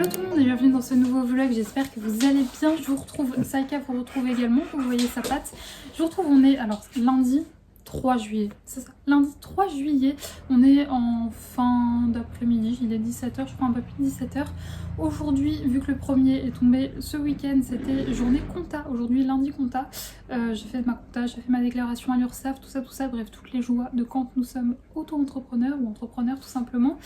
Hello tout le monde et bienvenue dans ce nouveau vlog, j'espère que vous allez bien. Je vous retrouve, Saïka vous retrouve également, vous voyez sa patte. Je vous retrouve, on est alors lundi 3 juillet, c'est ça, lundi 3 juillet, on est en fin d'après-midi, il est 17h, je crois un peu plus de 17h. Aujourd'hui, vu que le premier est tombé ce week-end, c'était journée compta, aujourd'hui lundi compta. J'ai fait ma compta, j'ai fait ma déclaration à l'URSSAF, tout ça, bref, toutes les joies de quand nous sommes auto-entrepreneurs ou entrepreneurs tout simplement.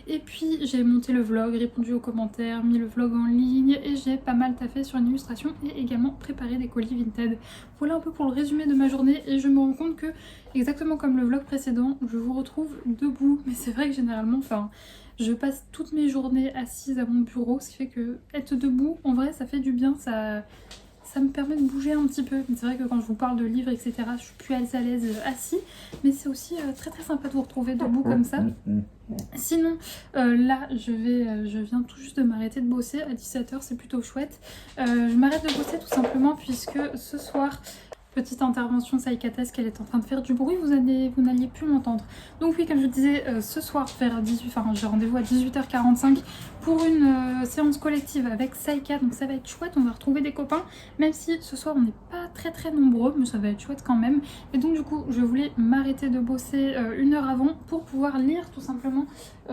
Et puis j'ai monté le vlog, répondu aux commentaires, mis le vlog en ligne et j'ai pas mal taffé sur une illustration et également préparé des colis Vinted. Voilà un peu pour le résumé de ma journée et je me rends compte que, exactement comme le vlog précédent, je vous retrouve debout. Mais c'est vrai que généralement, je passe toutes mes journées assise à mon bureau, ce qui fait que être debout, en vrai, ça fait du bien, ça me permet de bouger un petit peu. C'est vrai que quand je vous parle de livres, etc., je suis plus à l'aise assis, mais c'est aussi très sympa de vous retrouver debout comme ça. Sinon, là, je viens tout juste de m'arrêter de bosser à 17h, c'est plutôt chouette. Je m'arrête de bosser tout simplement puisque ce soir, petite intervention saïkatesque, elle est en train de faire du bruit, vous n'alliez plus m'entendre. Donc oui, comme je disais, ce soir vers 18, j'ai rendez-vous à 18h45 pour une séance collective avec Saïka, donc ça va être chouette, on va retrouver des copains, même si ce soir on n'est pas très nombreux, mais ça va être chouette quand même. Et donc du coup, je voulais m'arrêter de bosser une heure avant pour pouvoir lire tout simplement.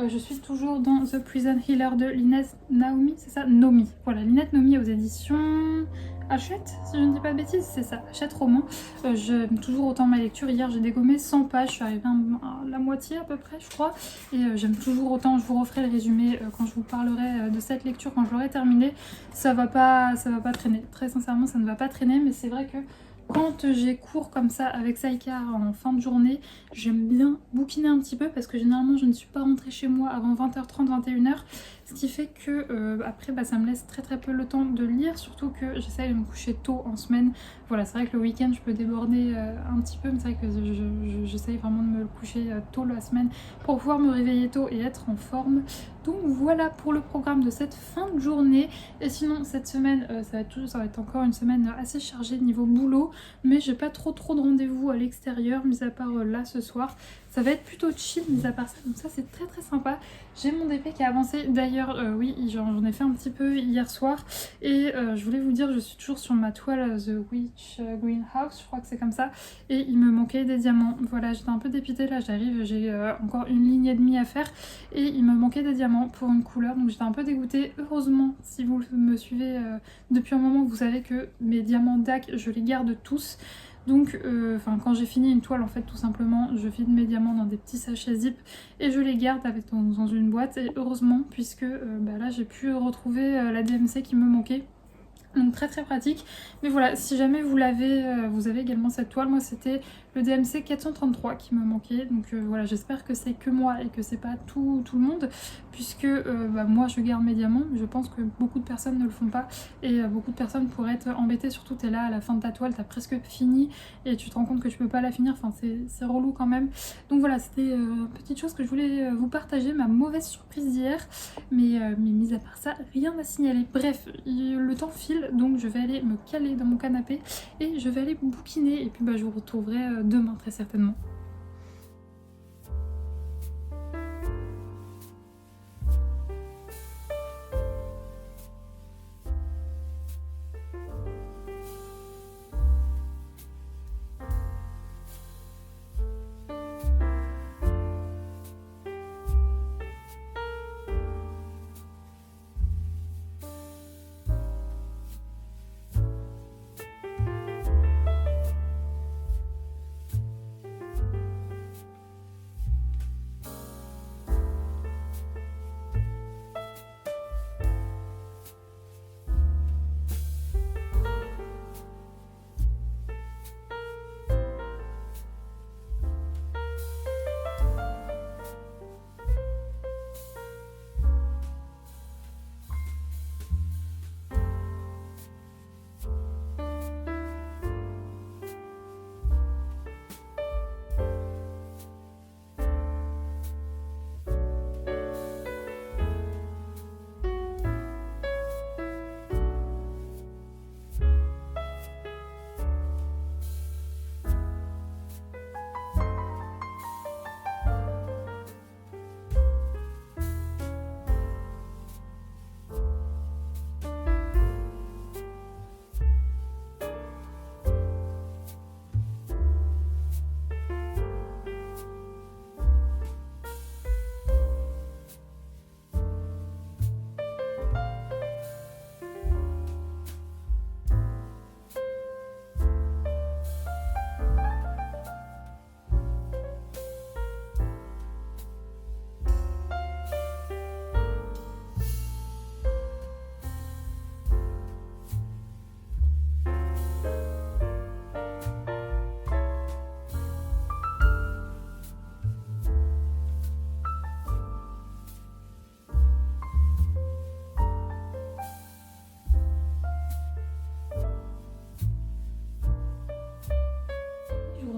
Je suis toujours dans The Prison Healer de Linette Naomi, c'est ça, Nomi. Voilà, Linette Nomi aux éditions Hachette, si je ne dis pas de bêtises, c'est ça, Hachette roman. J'aime toujours autant ma lecture. Hier j'ai dégommé 100 pages, je suis arrivée à la moitié à peu près je crois. Et j'aime toujours autant, je vous referai le résumé quand je vous parlerai de cette lecture, quand je l'aurai terminée. Ça va pas traîner, très sincèrement ça ne va pas traîner, mais c'est vrai que quand j'ai cours comme ça avec Saïka en fin de journée, j'aime bien bouquiner un petit peu parce que généralement je ne suis pas rentrée chez moi avant 20h30, 21h. Ce qui fait que après ça me laisse très peu le temps de lire, surtout que j'essaye de me coucher tôt en semaine. Voilà, c'est vrai que le week-end je peux déborder un petit peu, mais c'est vrai que j'essaye vraiment de me coucher tôt la semaine pour pouvoir me réveiller tôt et être en forme. Donc voilà pour le programme de cette fin de journée. Et sinon cette semaine ça va être encore une semaine assez chargée niveau boulot, mais j'ai pas trop de rendez-vous à l'extérieur, mis à part là ce soir. Ça va être plutôt chill mis à part ça, donc ça c'est très sympa. J'ai mon DP qui a avancé, d'ailleurs oui j'en ai fait un petit peu hier soir. Et je voulais vous dire, je suis toujours sur ma toile The Witch Greenhouse, je crois que c'est comme ça. Et il me manquait des diamants, voilà j'étais un peu dépitée, là j'arrive, j'ai encore une ligne et demie à faire. Et il me manquait des diamants pour une couleur, donc j'étais un peu dégoûtée. Heureusement, si vous me suivez depuis un moment, vous savez que mes diamants DAC, je les garde tous. Donc quand j'ai fini une toile, en fait tout simplement je vide mes diamants dans des petits sachets zip et je les garde dans une boîte. Et heureusement, puisque là j'ai pu retrouver la DMC qui me manquait. Donc très pratique. Mais voilà, si jamais vous l'avez, vous avez également cette toile. Moi c'était le DMC 433 qui me manquait. Donc voilà, j'espère que c'est que moi et que c'est pas tout le monde, puisque moi je garde mes diamants, mais je pense que beaucoup de personnes ne le font pas. Et beaucoup de personnes pourraient être embêtées, surtout t'es là à la fin de ta toile, t'as presque fini et tu te rends compte que tu peux pas la finir. Enfin c'est relou quand même. Donc voilà, c'était une petite chose que je voulais vous partager, ma mauvaise surprise d'hier. Mais mis à part ça, rien à signaler. Bref, le temps file. Donc je vais aller me caler dans mon canapé et je vais aller bouquiner. Et puis je vous retrouverai demain très certainement.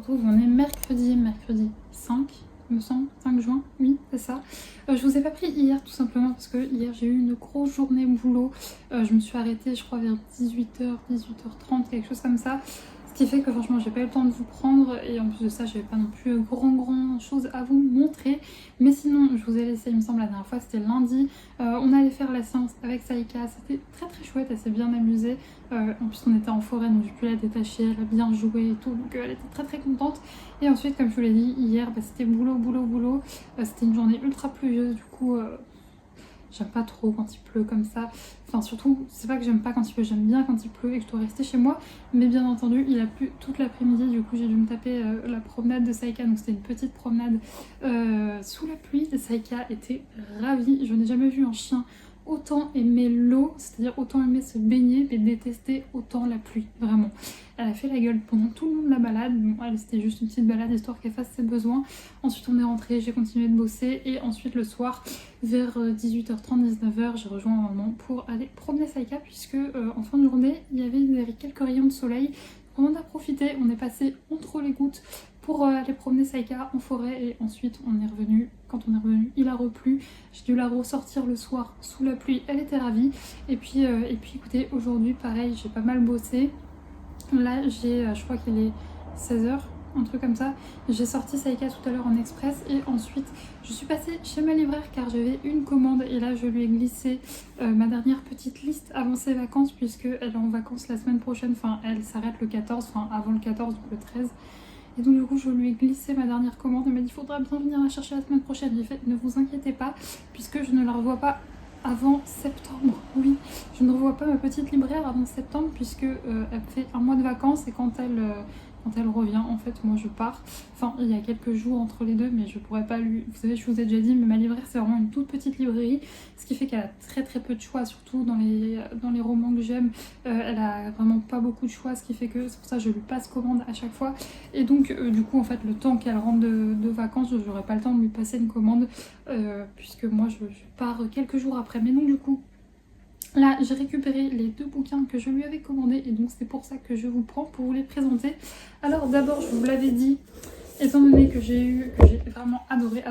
retrouve, on est mercredi 5, il me semble, 5 juin, oui, c'est ça. Je vous ai pas pris hier tout simplement parce que hier j'ai eu une grosse journée boulot. Je me suis arrêtée, je crois, vers 18h, 18h30, quelque chose comme ça. Ce qui fait que franchement j'ai pas eu le temps de vous prendre et en plus de ça j'avais pas non plus grand chose à vous montrer. Mais sinon je vous ai laissé, il me semble la dernière fois c'était lundi, on allait faire la séance avec Saïka, c'était très chouette, elle s'est bien amusée. En plus on était en forêt donc j'ai pu la détacher, elle a bien joué et tout, donc elle était très contente. Et ensuite comme je vous l'ai dit hier, c'était boulot. C'était une journée ultra pluvieuse du coup. J'aime pas trop quand il pleut comme ça. Enfin surtout, c'est pas que j'aime pas quand il pleut, j'aime bien quand il pleut et que je dois rester chez moi. Mais bien entendu, il a plu toute l'après-midi. Du coup, j'ai dû me taper la promenade de Saïka. Donc c'était une petite promenade sous la pluie. Et Saïka était ravie. Je n'ai jamais vu un chien autant aimer l'eau, c'est-à-dire autant aimer se baigner, mais détester autant la pluie, vraiment. Elle a fait la gueule pendant tout le long de la balade. Bon, elle, c'était juste une petite balade histoire qu'elle fasse ses besoins. Ensuite, on est rentré, j'ai continué de bosser et ensuite le soir, vers 18h30, 19h, j'ai rejoint maman pour aller promener Saïka puisque en fin de journée, il y avait quelques rayons de soleil. On en a profité, on est passé entre les gouttes pour aller promener Saïka en forêt et ensuite on est revenu. Quand on est revenu, il a replu. J'ai dû la ressortir le soir sous la pluie, elle était ravie. Et puis écoutez, aujourd'hui pareil, j'ai pas mal bossé. Là je crois qu'il est 16h, un truc comme ça. J'ai sorti Saïka tout à l'heure en express et ensuite je suis passée chez ma libraire car j'avais une commande et là je lui ai glissé ma dernière petite liste avant ses vacances puisque elle est en vacances la semaine prochaine, enfin elle s'arrête le 14, enfin avant le 14 donc le 13. Et donc du coup je lui ai glissé ma dernière commande, elle m'a dit il faudra bien venir la chercher la semaine prochaine. J'ai fait ne vous inquiétez pas puisque je ne la revois pas avant septembre. Oui, je ne revois pas ma petite libraire avant septembre puisque elle fait un mois de vacances et quand elle revient, en fait, moi je pars. Enfin, il y a quelques jours entre les deux, mais je pourrais pas lui... Vous savez, je vous ai déjà dit, mais ma libraire, c'est vraiment une toute petite librairie. Ce qui fait qu'elle a très peu de choix, surtout dans les romans que j'aime. Elle a vraiment pas beaucoup de choix, ce qui fait que c'est pour ça que je lui passe commande à chaque fois. Et donc, du coup, en fait, le temps qu'elle rentre de vacances, je n'aurai pas le temps de lui passer une commande, puisque moi, je pars quelques jours après. Mais donc, du coup... Là, j'ai récupéré les 2 bouquins que je lui avais commandés et donc c'est pour ça que je vous prends pour vous les présenter. Alors d'abord, je vous l'avais dit, étant donné que j'ai vraiment adoré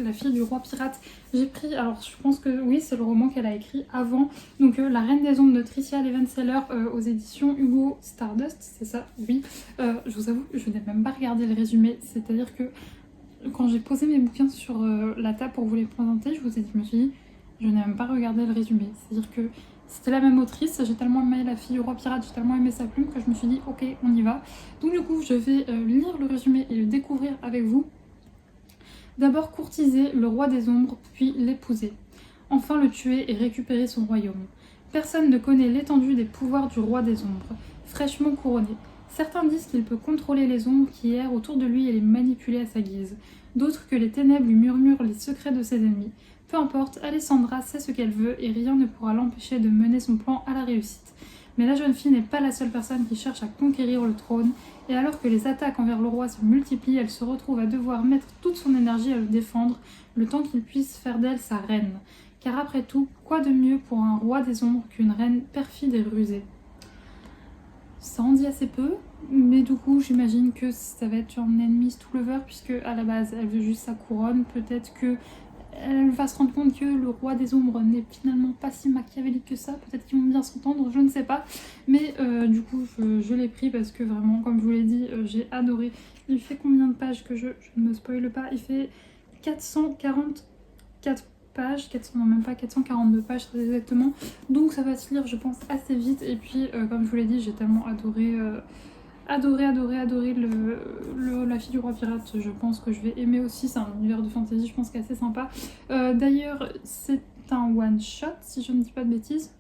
La fille du roi pirate, j'ai pris, alors je pense que oui, c'est le roman qu'elle a écrit avant, donc La Reine des Ombres de Tricia Levenseller aux éditions Hugo Stardust, c'est ça, oui. Je vous avoue, je n'ai même pas regardé le résumé, c'est-à-dire que quand j'ai posé mes bouquins sur la table pour vous les présenter, je me suis dit... Je n'ai même pas regardé le résumé. C'est-à-dire que c'était la même autrice, j'ai tellement aimé La fille du roi pirate, j'ai tellement aimé sa plume que je me suis dit ok, on y va. Donc du coup, je vais lire le résumé et le découvrir avec vous. D'abord courtiser le roi des ombres, puis l'épouser. Enfin le tuer et récupérer son royaume. Personne ne connaît l'étendue des pouvoirs du roi des ombres, fraîchement couronné. Certains disent qu'il peut contrôler les ombres qui errent autour de lui et les manipuler à sa guise. D'autres que les ténèbres lui murmurent les secrets de ses ennemis. Peu importe, Alessandra sait ce qu'elle veut et rien ne pourra l'empêcher de mener son plan à la réussite. Mais la jeune fille n'est pas la seule personne qui cherche à conquérir le trône, et alors que les attaques envers le roi se multiplient, elle se retrouve à devoir mettre toute son énergie à le défendre, le temps qu'il puisse faire d'elle sa reine. Car après tout, quoi de mieux pour un roi des ombres qu'une reine perfide et rusée? Ça en dit assez peu, mais du coup j'imagine que ça va être un ennemi to lover puisque à la base elle veut juste sa couronne, peut-être que elle va se rendre compte que le roi des ombres n'est finalement pas si machiavélique que ça, peut-être qu'ils vont bien s'entendre, je ne sais pas, mais du coup je l'ai pris parce que vraiment, comme je vous l'ai dit, j'ai adoré. Il fait combien de pages que je ne me spoile pas? Il fait 444 pages, 400, non même pas 442 pages très exactement, donc ça va se lire je pense assez vite, et puis comme je vous l'ai dit, j'ai tellement adoré... La fille du roi pirate, je pense que je vais aimer aussi, c'est un univers de fantasy, je pense qu'il est assez sympa. D'ailleurs, c'est un one-shot, si je ne dis pas de bêtises.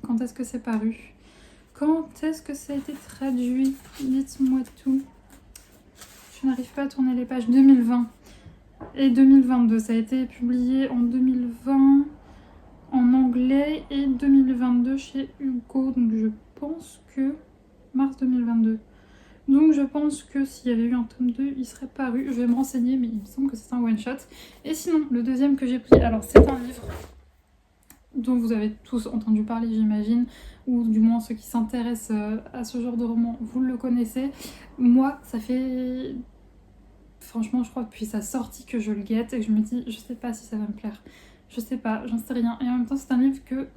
Quand est-ce que c'est paru? Quand est-ce que ça a été traduit? Dites-moi tout. Je n'arrive pas à tourner les pages. 2020 et 2022, ça a été publié en 2020 en anglais et 2022 chez Hugo, donc je pense que... mars 2022. Donc je pense que s'il y avait eu un tome 2, il serait paru. Je vais me renseigner, mais il me semble que c'est un one-shot. Et sinon, le deuxième que j'ai pris, alors c'est un livre dont vous avez tous entendu parler, j'imagine, ou du moins ceux qui s'intéressent à ce genre de roman, vous le connaissez. Moi, ça fait... Franchement, je crois depuis sa sortie que je le guette et que je me dis, je sais pas si ça va me plaire. Je sais pas, j'en sais rien. Et en même temps, c'est un livre que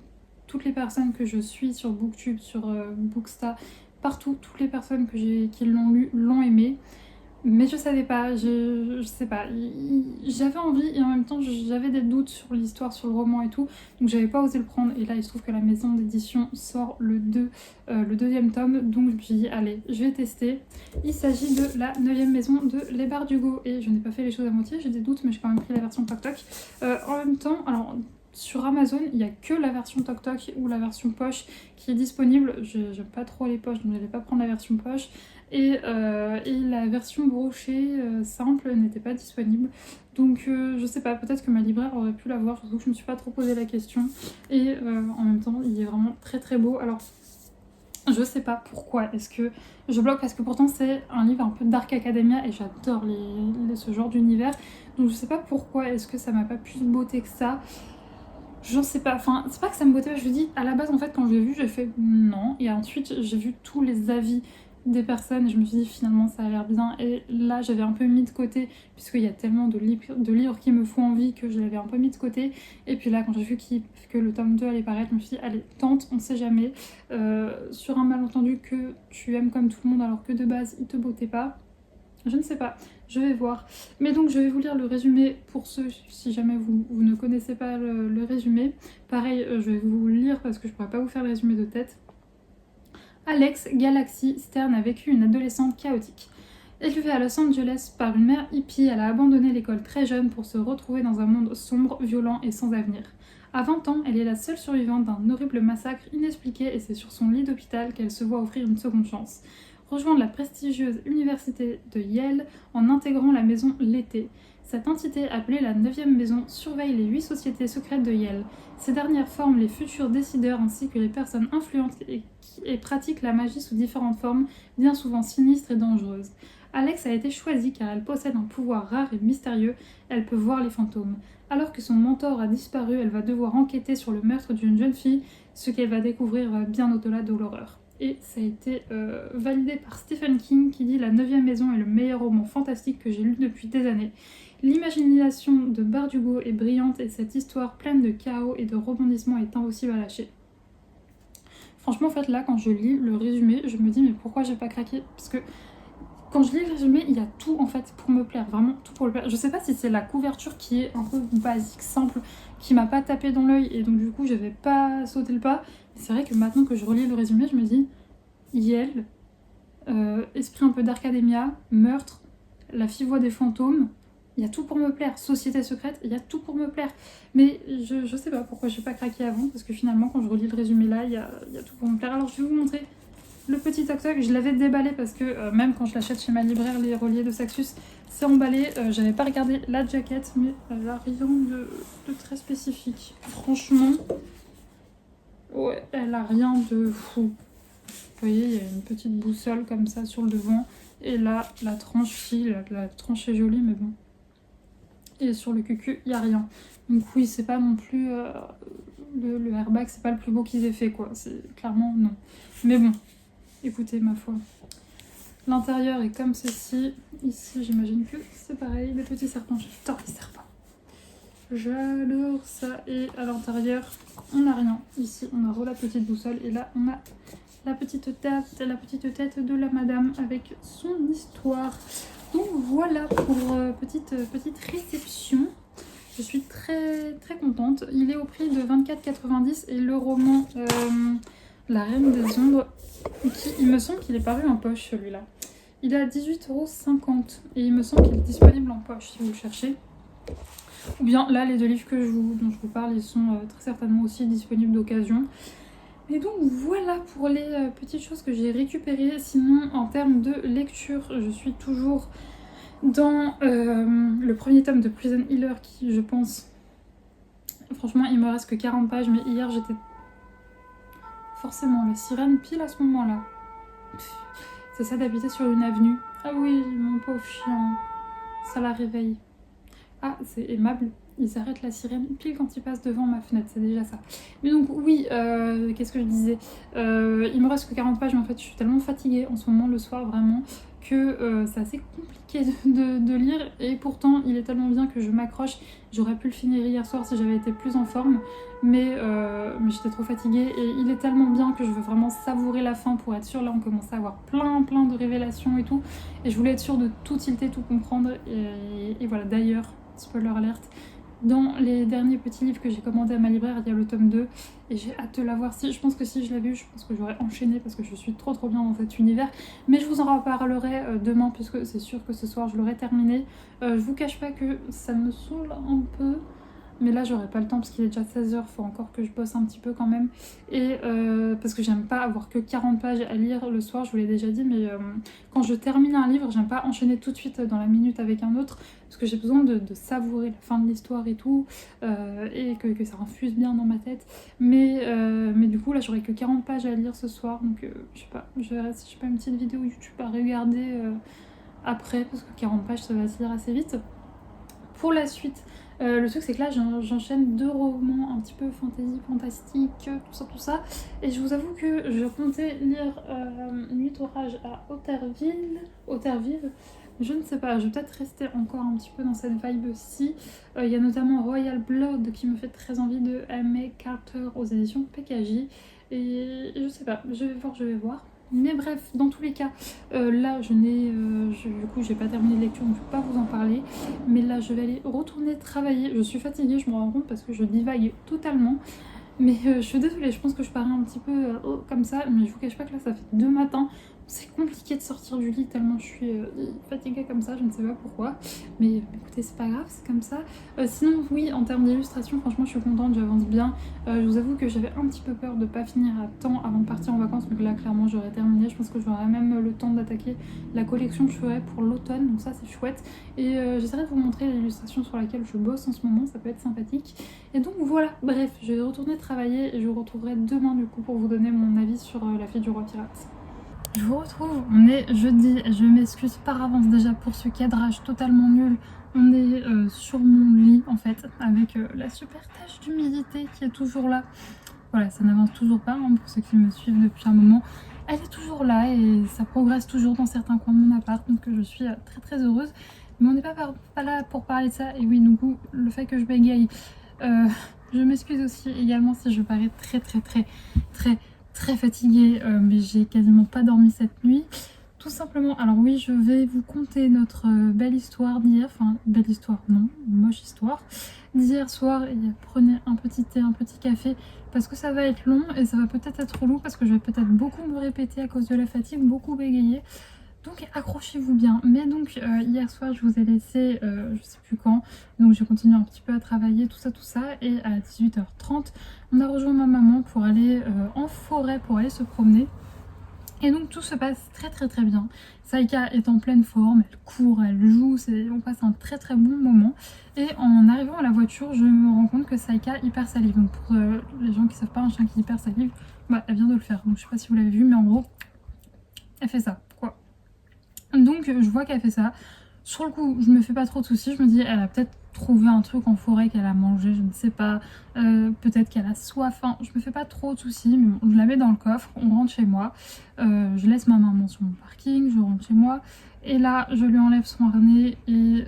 toutes les personnes que je suis sur Booktube, sur Booksta, partout, toutes les personnes qui l'ont lu l'ont aimé. Mais je savais pas, je sais pas, j'avais envie et en même temps j'avais des doutes sur l'histoire, sur le roman et tout, donc j'avais pas osé le prendre et là il se trouve que la maison d'édition sort le 2e tome, donc je me suis dit allez, je vais tester. Il s'agit de la 9e maison de Les Bardugo et je n'ai pas fait les choses à moitié, j'ai des doutes mais j'ai quand même pris la version Tok Tok. En même temps, alors... Sur Amazon, il n'y a que la version Tok Tok ou la version poche qui est disponible. J'aime pas trop les poches, donc je n'allais pas prendre la version poche. Et la version brochée simple n'était pas disponible. Donc je sais pas, peut-être que ma libraire aurait pu l'avoir, surtout que je me suis pas trop posé la question. Et en même temps, il est vraiment très très beau. Alors, je sais pas pourquoi est-ce que je bloque, parce que pourtant c'est un livre un peu Dark Academia et j'adore ce genre d'univers. Donc je sais pas pourquoi est-ce que ça m'a pas plus beauté que ça. J'en sais pas, enfin c'est pas que ça me bottait pas, je me dis à la base en fait quand je l'ai vu j'ai fait non et ensuite j'ai vu tous les avis des personnes et je me suis dit finalement ça a l'air bien et là j'avais un peu mis de côté puisqu'il y a tellement de livres qui me font envie que je l'avais un peu mis de côté et puis là quand j'ai vu que le tome 2 allait paraître je me suis dit allez tente, on sait jamais, sur un malentendu que tu aimes comme tout le monde alors que de base il te bottait pas. Je ne sais pas, je vais voir. Mais donc je vais vous lire le résumé pour ceux, si jamais vous ne connaissez pas le résumé. Pareil, je vais vous lire parce que je ne pourrais pas vous faire le résumé de tête. Alex Galaxy Stern a vécu une adolescente chaotique. Élevée à Los Angeles par une mère hippie, elle a abandonné l'école très jeune pour se retrouver dans un monde sombre, violent et sans avenir. À 20 ans, elle est la seule survivante d'un horrible massacre inexpliqué et c'est sur son lit d'hôpital qu'elle se voit offrir une seconde chance. Rejoindre la prestigieuse université de Yale en intégrant la maison l'été. Cette entité, appelée la 9e maison, surveille les 8 sociétés secrètes de Yale. Ces dernières forment les futurs décideurs ainsi que les personnes influentes et pratiquent la magie sous différentes formes, bien souvent sinistres et dangereuses. Alex a été choisie car elle possède un pouvoir rare et mystérieux, elle peut voir les fantômes. Alors que son mentor a disparu, elle va devoir enquêter sur le meurtre d'une jeune fille, ce qu'elle va découvrir va bien au-delà de l'horreur. Et ça a été validé par Stephen King qui dit « La 9e maison est le meilleur roman fantastique que j'ai lu depuis des années. L'imagination de Bardugo est brillante et cette histoire pleine de chaos et de rebondissements est impossible à lâcher. » Franchement, en fait, là, quand je lis le résumé, je me dis « Mais pourquoi j'ai pas craqué ?» Parce que quand je lis le résumé, il y a tout, en fait, pour me plaire. Vraiment, tout pour me plaire. Je sais pas si c'est la couverture qui est un peu basique, simple, qui m'a pas tapé dans l'œil et donc du coup, j'avais pas sauté le pas. C'est vrai que maintenant que je relis le résumé, je me dis Yale, esprit un peu d'Arcademia, meurtre, la fille voit des fantômes, il y a tout pour me plaire. Société secrète, il y a tout pour me plaire. Mais je sais pas pourquoi j'ai pas craqué avant, parce que finalement, quand je relis le résumé là, il y a tout pour me plaire. Alors je vais vous montrer le petit Tok Tok. Je l'avais déballé parce que même quand je l'achète chez ma libraire, les reliés de Saxus, c'est emballé. J'avais pas regardé la jaquette, mais elle a rien de très spécifique. Franchement... Ouais, elle a rien de fou. Vous voyez, il y a une petite boussole comme ça sur le devant. Et là, la tranche, si, la tranche est jolie, mais bon. Et sur le cucu, il n'y a rien. Donc oui, c'est pas non plus... le airbag, c'est pas le plus beau qu'ils aient fait, quoi. C'est clairement non. Mais bon, écoutez, ma foi. L'intérieur est comme ceci. Ici, j'imagine que c'est pareil. Les petits serpents, j'adore les serpents. J'adore ça. Et à l'intérieur, on n'a rien. Ici, on a la petite boussole. Et là, on a la petite tête de la madame avec son histoire. Donc voilà pour petite réception. Je suis très très contente. Il est au prix de 24,90 et le roman La Reine des Ombres, il me semble qu'il est paru en poche celui-là. Il est à 18,50 € et il me semble qu'il est disponible en poche si vous le cherchez. Ou bien là, les deux livres dont je vous parle, ils sont très certainement aussi disponibles d'occasion. Et donc voilà pour les petites choses que j'ai récupérées. Sinon, en termes de lecture, je suis toujours dans le premier tome de Prison Healer qui, je pense... Franchement, il me reste que 40 pages, mais hier, j'étais forcément la sirène pile à ce moment-là. C'est ça d'habiter sur une avenue. Ah oui, mon pauvre chien, ça la réveille. Ah, c'est aimable. il s'arrête la sirène pile quand il passe devant ma fenêtre, c'est déjà ça. Mais donc oui, qu'est-ce que je disais, il me reste que 40 pages, mais en fait je suis tellement fatiguée en ce moment le soir vraiment que c'est assez compliqué de lire, et pourtant il est tellement bien que je m'accroche. J'aurais pu le finir hier soir si j'avais été plus en forme, mais j'étais trop fatiguée, et il est tellement bien que je veux vraiment savourer la fin pour être sûre. Là on commence à avoir plein de révélations et tout, et je voulais être sûre de tout tilter, tout comprendre, et voilà. D'ailleurs, spoiler alert, dans les derniers petits livres que j'ai commandés à ma libraire, il y a le tome 2 et j'ai hâte de l'avoir. Je pense que si je l'avais eu, je pense que j'aurais enchaîné parce que je suis trop bien dans cet univers. Mais je vous en reparlerai demain puisque c'est sûr que ce soir je l'aurai terminé. Je vous cache pas que ça me saoule un peu. Mais là j'aurai pas le temps parce qu'il est déjà 16h, faut encore que je bosse un petit peu quand même. Et parce que j'aime pas avoir que 40 pages à lire le soir, je vous l'ai déjà dit, mais quand je termine un livre, j'aime pas enchaîner tout de suite dans la minute avec un autre, parce que j'ai besoin de savourer la fin de l'histoire et tout, et que ça infuse bien dans ma tête. Mais du coup là j'aurai que 40 pages à lire ce soir, donc je sais pas, je verrai si je fais une petite vidéo YouTube à regarder après, parce que 40 pages ça va se lire assez vite. Pour la suite, le truc c'est que là j'enchaîne 2 romans un petit peu fantasy, fantastique, tout ça. Et je vous avoue que je comptais lire Nuit orage à Otterville. Je ne sais pas, je vais peut-être rester encore un petit peu dans cette vibe-ci. Il y a notamment Royal Blood qui me fait très envie, de M.A. Carter aux éditions PKJ. Et je sais pas, je vais voir. Mais bref, dans tous les cas, là du coup j'ai pas terminé de lecture, donc je peux pas vous en parler. Mais là je vais aller retourner travailler. Je suis fatiguée, je me rends compte, parce que je divague totalement. Mais je suis désolée, je pense que je parais un petit peu comme ça, mais je vous cache pas que là ça fait 2 matins. C'est compliqué de sortir du lit tellement je suis fatiguée comme ça, je ne sais pas pourquoi. Mais écoutez, c'est pas grave, c'est comme ça. Sinon, oui, en termes d'illustration, franchement, je suis contente, j'avance bien. Je vous avoue que j'avais un petit peu peur de pas finir à temps avant de partir en vacances, donc là, clairement, j'aurais terminé. Je pense que j'aurai même le temps d'attaquer la collection que je ferai pour l'automne, donc ça, c'est chouette. Et j'essaierai de vous montrer l'illustration sur laquelle je bosse en ce moment, ça peut être sympathique. Et donc voilà, bref, je vais retourner travailler et je vous retrouverai demain du coup pour vous donner mon avis sur La Fille du Roi Pirate. Je vous retrouve, on est jeudi, je m'excuse par avance déjà pour ce cadrage totalement nul. On est sur mon lit en fait, avec la super tache d'humidité qui est toujours là. Voilà, ça n'avance toujours pas, hein, pour ceux qui me suivent depuis un moment. Elle est toujours là et ça progresse toujours dans certains coins de mon appart, donc je suis très heureuse. Mais on n'est pas là pour parler de ça. Et oui, du coup, le fait que je bégaye, je m'excuse aussi également si je parais très fatiguée, mais j'ai quasiment pas dormi cette nuit. Tout simplement, alors oui, je vais vous conter notre belle histoire d'hier, enfin belle histoire, non, moche histoire d'hier soir. Et prenez un petit thé, un petit café, parce que ça va être long et ça va peut-être être relou, parce que je vais peut-être beaucoup me répéter à cause de la fatigue, beaucoup bégayer. Donc accrochez-vous bien. Mais donc hier soir je vous ai laissé, je sais plus quand, donc j'ai continué un petit peu à travailler, tout ça, et à 18h30 on a rejoint ma maman pour aller en forêt, pour aller se promener. Et donc tout se passe très bien. Saïka est en pleine forme, elle court, elle joue, on passe un très bon moment. Et en arrivant à la voiture, je me rends compte que Saïka hypersalive. Donc pour les gens qui savent pas, un chien qui hypersalive, bah, elle vient de le faire. Donc je sais pas si vous l'avez vu, mais en gros, elle fait ça, quoi. Donc je vois qu'elle fait ça. Sur le coup, je me fais pas trop de soucis. Je me dis, elle a peut-être trouvé un truc en forêt qu'elle a mangé, je ne sais pas. Peut-être qu'elle a soif. Enfin, je me fais pas trop de soucis. Mais bon, je la mets dans le coffre. On rentre chez moi. Je laisse ma maman sur mon parking. Je rentre chez moi. Et là, je lui enlève son harnais et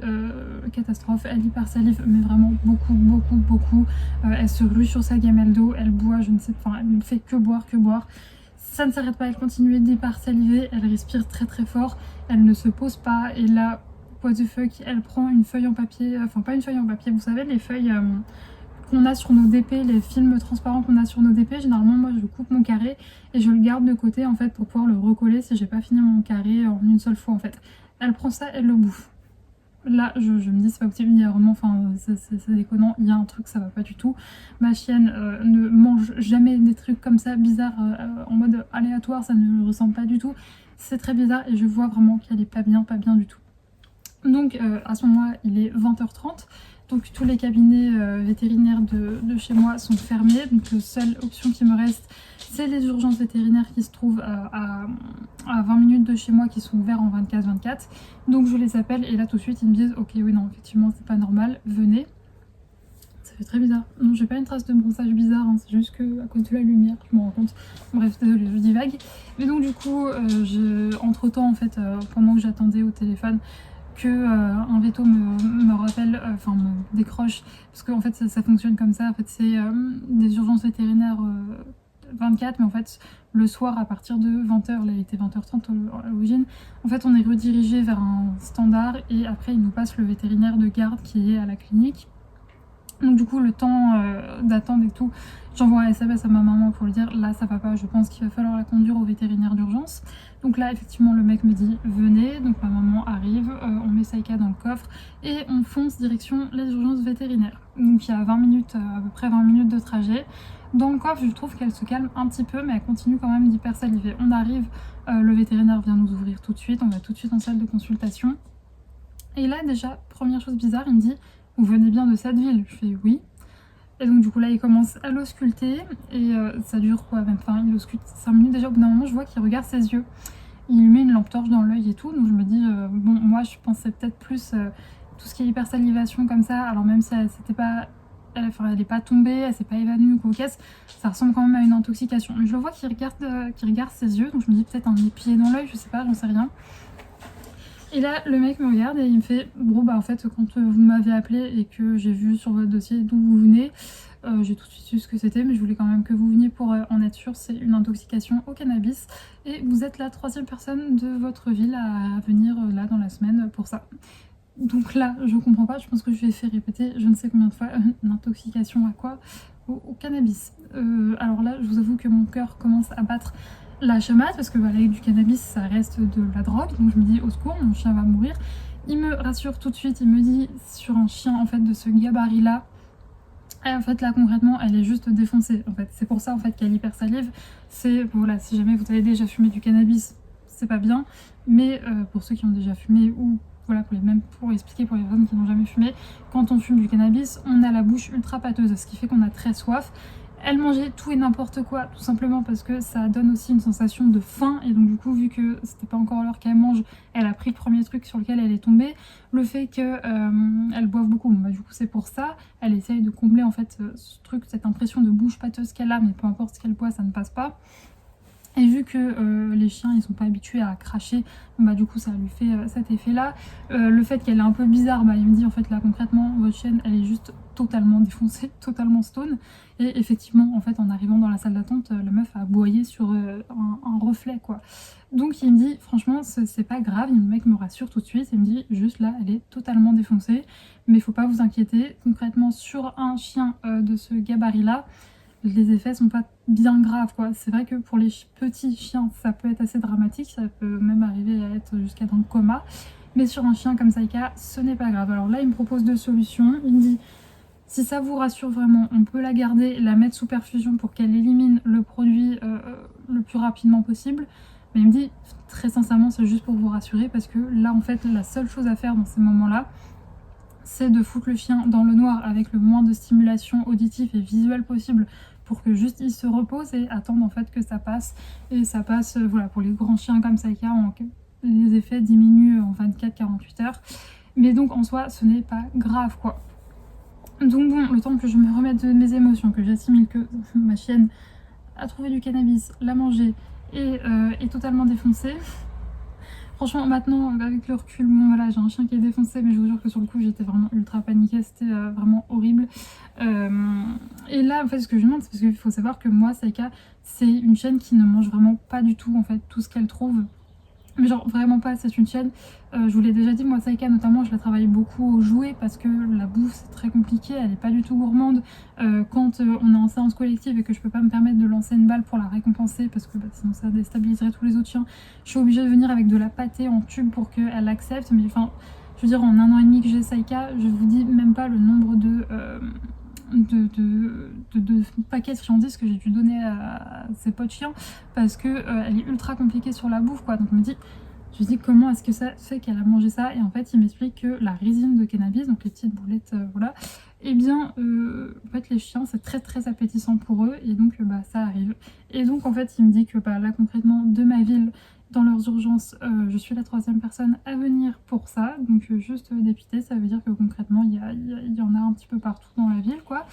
catastrophe. Elle hypersalive, mais vraiment beaucoup. Elle se rue sur sa gamelle d'eau. Elle boit, je ne sais pas. Enfin, elle ne fait que boire. Ça ne s'arrête pas, elle continue d'hypersaliver, elle respire très fort, elle ne se pose pas. Et là, what the fuck, elle prend une feuille en papier, enfin pas une feuille en papier, vous savez les feuilles qu'on a sur nos DP, les films transparents qu'on a sur nos DP, généralement moi je coupe mon carré et je le garde de côté en fait pour pouvoir le recoller si j'ai pas fini mon carré en une seule fois en fait. Elle prend ça, elle le bouffe. Là, je me dis, c'est pas possible, il y a vraiment, enfin, c'est déconnant, il y a un truc, ça va pas du tout. Ma chienne ne mange jamais des trucs comme ça, bizarres, en mode aléatoire, ça ne le ressemble pas du tout. C'est très bizarre et je vois vraiment qu'elle est pas bien du tout. Donc, à ce moment-là, il est 20h30. Donc tous les cabinets vétérinaires de chez moi sont fermés. Donc la seule option qui me reste, c'est les urgences vétérinaires qui se trouvent à 20 minutes de chez moi, qui sont ouverts en 24/24. Donc je les appelle et là tout de suite ils me disent ok oui non effectivement c'est pas normal, venez. fait très bizarre. Non, j'ai pas une trace de bronzage bizarre, hein, c'est juste que à cause de la lumière, je me rends compte. Bref, désolée, je divague. Mais donc du coup, entre temps en fait, pendant que j'attendais au téléphone, que un veto me rappelle, enfin me décroche, parce qu'en fait ça fonctionne comme ça, en fait c'est des urgences vétérinaires 24, mais en fait le soir à partir de 20h, là il était 20h30 à l'origine, en fait on est redirigé vers un standard et après il nous passe le vétérinaire de garde qui est à la clinique. Donc du coup le temps d'attente et tout, j'envoie un SMS à ma maman pour lui dire là ça va pas, je pense qu'il va falloir la conduire au vétérinaire d'urgence. Donc là effectivement le mec me dit venez, donc ma maman arrive, on met Saïka dans le coffre et on fonce direction les urgences vétérinaires. Donc il y a 20 minutes, à peu près 20 minutes de trajet. Dans le coffre je trouve qu'elle se calme un petit peu mais elle continue quand même d'hyper saliver. On arrive, le vétérinaire vient nous ouvrir tout de suite, on va tout de suite en salle de consultation. Et là déjà, première chose bizarre, il me dit vous venez bien de cette ville? Je fais oui. Et donc du coup là il commence à l'ausculter et ça dure quoi, même, enfin il ausculte 5 minutes déjà, au bout d'un moment je vois qu'il regarde ses yeux. Il lui met une lampe torche dans l'œil et tout, donc je me dis bon moi je pensais peut-être plus tout ce qui est hypersalivation comme ça, alors même si c'était pas... elle est pas tombée, elle s'est pas évanouie ou quoi qu'est-ce, ça ressemble quand même à une intoxication. Mais je le vois qu'il regarde ses yeux, donc je me dis peut-être un épié dans l'œil, je sais pas, j'en sais rien. Et là, le mec me regarde et il me fait bon bah en fait quand vous m'avez appelé et que j'ai vu sur votre dossier d'où vous venez, j'ai tout de suite su ce que c'était, mais je voulais quand même que vous veniez pour en être sûr. C'est une intoxication au cannabis et vous êtes la 3e personne de votre ville à venir là dans la semaine pour ça. Donc là, je comprends pas, je pense que je lui ai fait répéter je ne sais combien de fois une intoxication à quoi? Au cannabis. Alors là, je vous avoue que mon cœur commence à battre la chamade parce que voilà, avec du cannabis, ça reste de la drogue. Donc je me dis au secours, mon chien va mourir. Il me rassure tout de suite, il me dit sur un chien en fait de ce gabarit-là, en fait là concrètement elle est juste défoncée en fait. C'est pour ça en fait qu'elle hypersalive. C'est voilà, si jamais vous avez déjà fumé du cannabis, c'est pas bien. Mais pour ceux qui ont déjà fumé ou voilà, pour expliquer pour les personnes qui n'ont jamais fumé, quand on fume du cannabis, on a la bouche ultra pâteuse, ce qui fait qu'on a très soif. Elle mangeait tout et n'importe quoi, tout simplement parce que ça donne aussi une sensation de faim. Et donc du coup, vu que c'était pas encore l'heure qu'elle mange, elle a pris le premier truc sur lequel elle est tombée. Le fait qu'elle boive beaucoup, bon, bah, du coup c'est pour ça. Elle essaye de combler en fait ce truc, cette impression de bouche pâteuse qu'elle a, mais peu importe ce qu'elle boit, ça ne passe pas. Et vu que les chiens ils sont pas habitués à cracher, bah du coup ça lui fait cet effet là. Le fait qu'elle est un peu bizarre, bah il me dit en fait là concrètement votre chienne elle est juste totalement défoncée, totalement stone. Et effectivement en fait en arrivant dans la salle d'attente, la meuf a aboyé sur un reflet quoi. Donc il me dit franchement c'est pas grave, le mec me rassure tout de suite, il me dit juste là elle est totalement défoncée. Mais faut pas vous inquiéter, concrètement sur un chien de ce gabarit là, les effets sont pas bien graves quoi. C'est vrai que pour les petits chiens ça peut être assez dramatique, ça peut même arriver à être jusqu'à dans le coma, mais sur un chien comme Saïka ce n'est pas grave. Alors là il me propose 2 solutions, il me dit si ça vous rassure vraiment on peut la garder, la mettre sous perfusion pour qu'elle élimine le produit le plus rapidement possible, mais il me dit très sincèrement c'est juste pour vous rassurer parce que là en fait la seule chose à faire dans ces moments là c'est de foutre le chien dans le noir avec le moins de stimulation auditive et visuelle possible pour que juste il se repose et attendre en fait que ça passe. Et ça passe, voilà, pour les grands chiens comme Saïka, les effets diminuent en 24-48 heures. Mais donc en soi, ce n'est pas grave quoi. Donc bon, le temps que je me remette de mes émotions, que j'assimile que ma chienne a trouvé du cannabis, l'a mangé et est totalement défoncée. Franchement, maintenant, avec le recul, bon voilà, j'ai un chien qui est défoncé, mais je vous jure que sur le coup, j'étais vraiment ultra paniquée, c'était vraiment horrible. Et là, en fait, ce que je me demande, c'est parce qu'il faut savoir que moi, Saïka, c'est une chienne qui ne mange vraiment pas du tout, en fait, tout ce qu'elle trouve. Mais genre vraiment pas, c'est une chienne, je vous l'ai déjà dit, moi Saïka notamment je la travaille beaucoup au jouet parce que la bouffe c'est très compliqué, elle est pas du tout gourmande. Quand on est en séance collective et que je peux pas me permettre de lancer une balle pour la récompenser parce que sinon ça déstabiliserait tous les autres chiens, je suis obligée de venir avec de la pâtée en tube pour qu'elle accepte. Mais enfin, je veux dire en 1 an et demi que j'ai Saïka, je vous dis même pas le nombre de paquets de friandises que j'ai dû donner à ces potes chiens parce que elle est ultra compliquée sur la bouffe quoi. Donc je me dis comment est-ce que ça fait qu'elle a mangé ça, et en fait il m'explique que la résine de cannabis, donc les petites boulettes voilà, eh bien en fait les chiens c'est très très appétissant pour eux et donc ça arrive. Et donc en fait il me dit que là concrètement de ma ville, dans leurs urgences, je suis la 3e personne à venir pour ça, donc juste dépité, ça veut dire que concrètement il y en a un petit peu partout dans la ville quoi.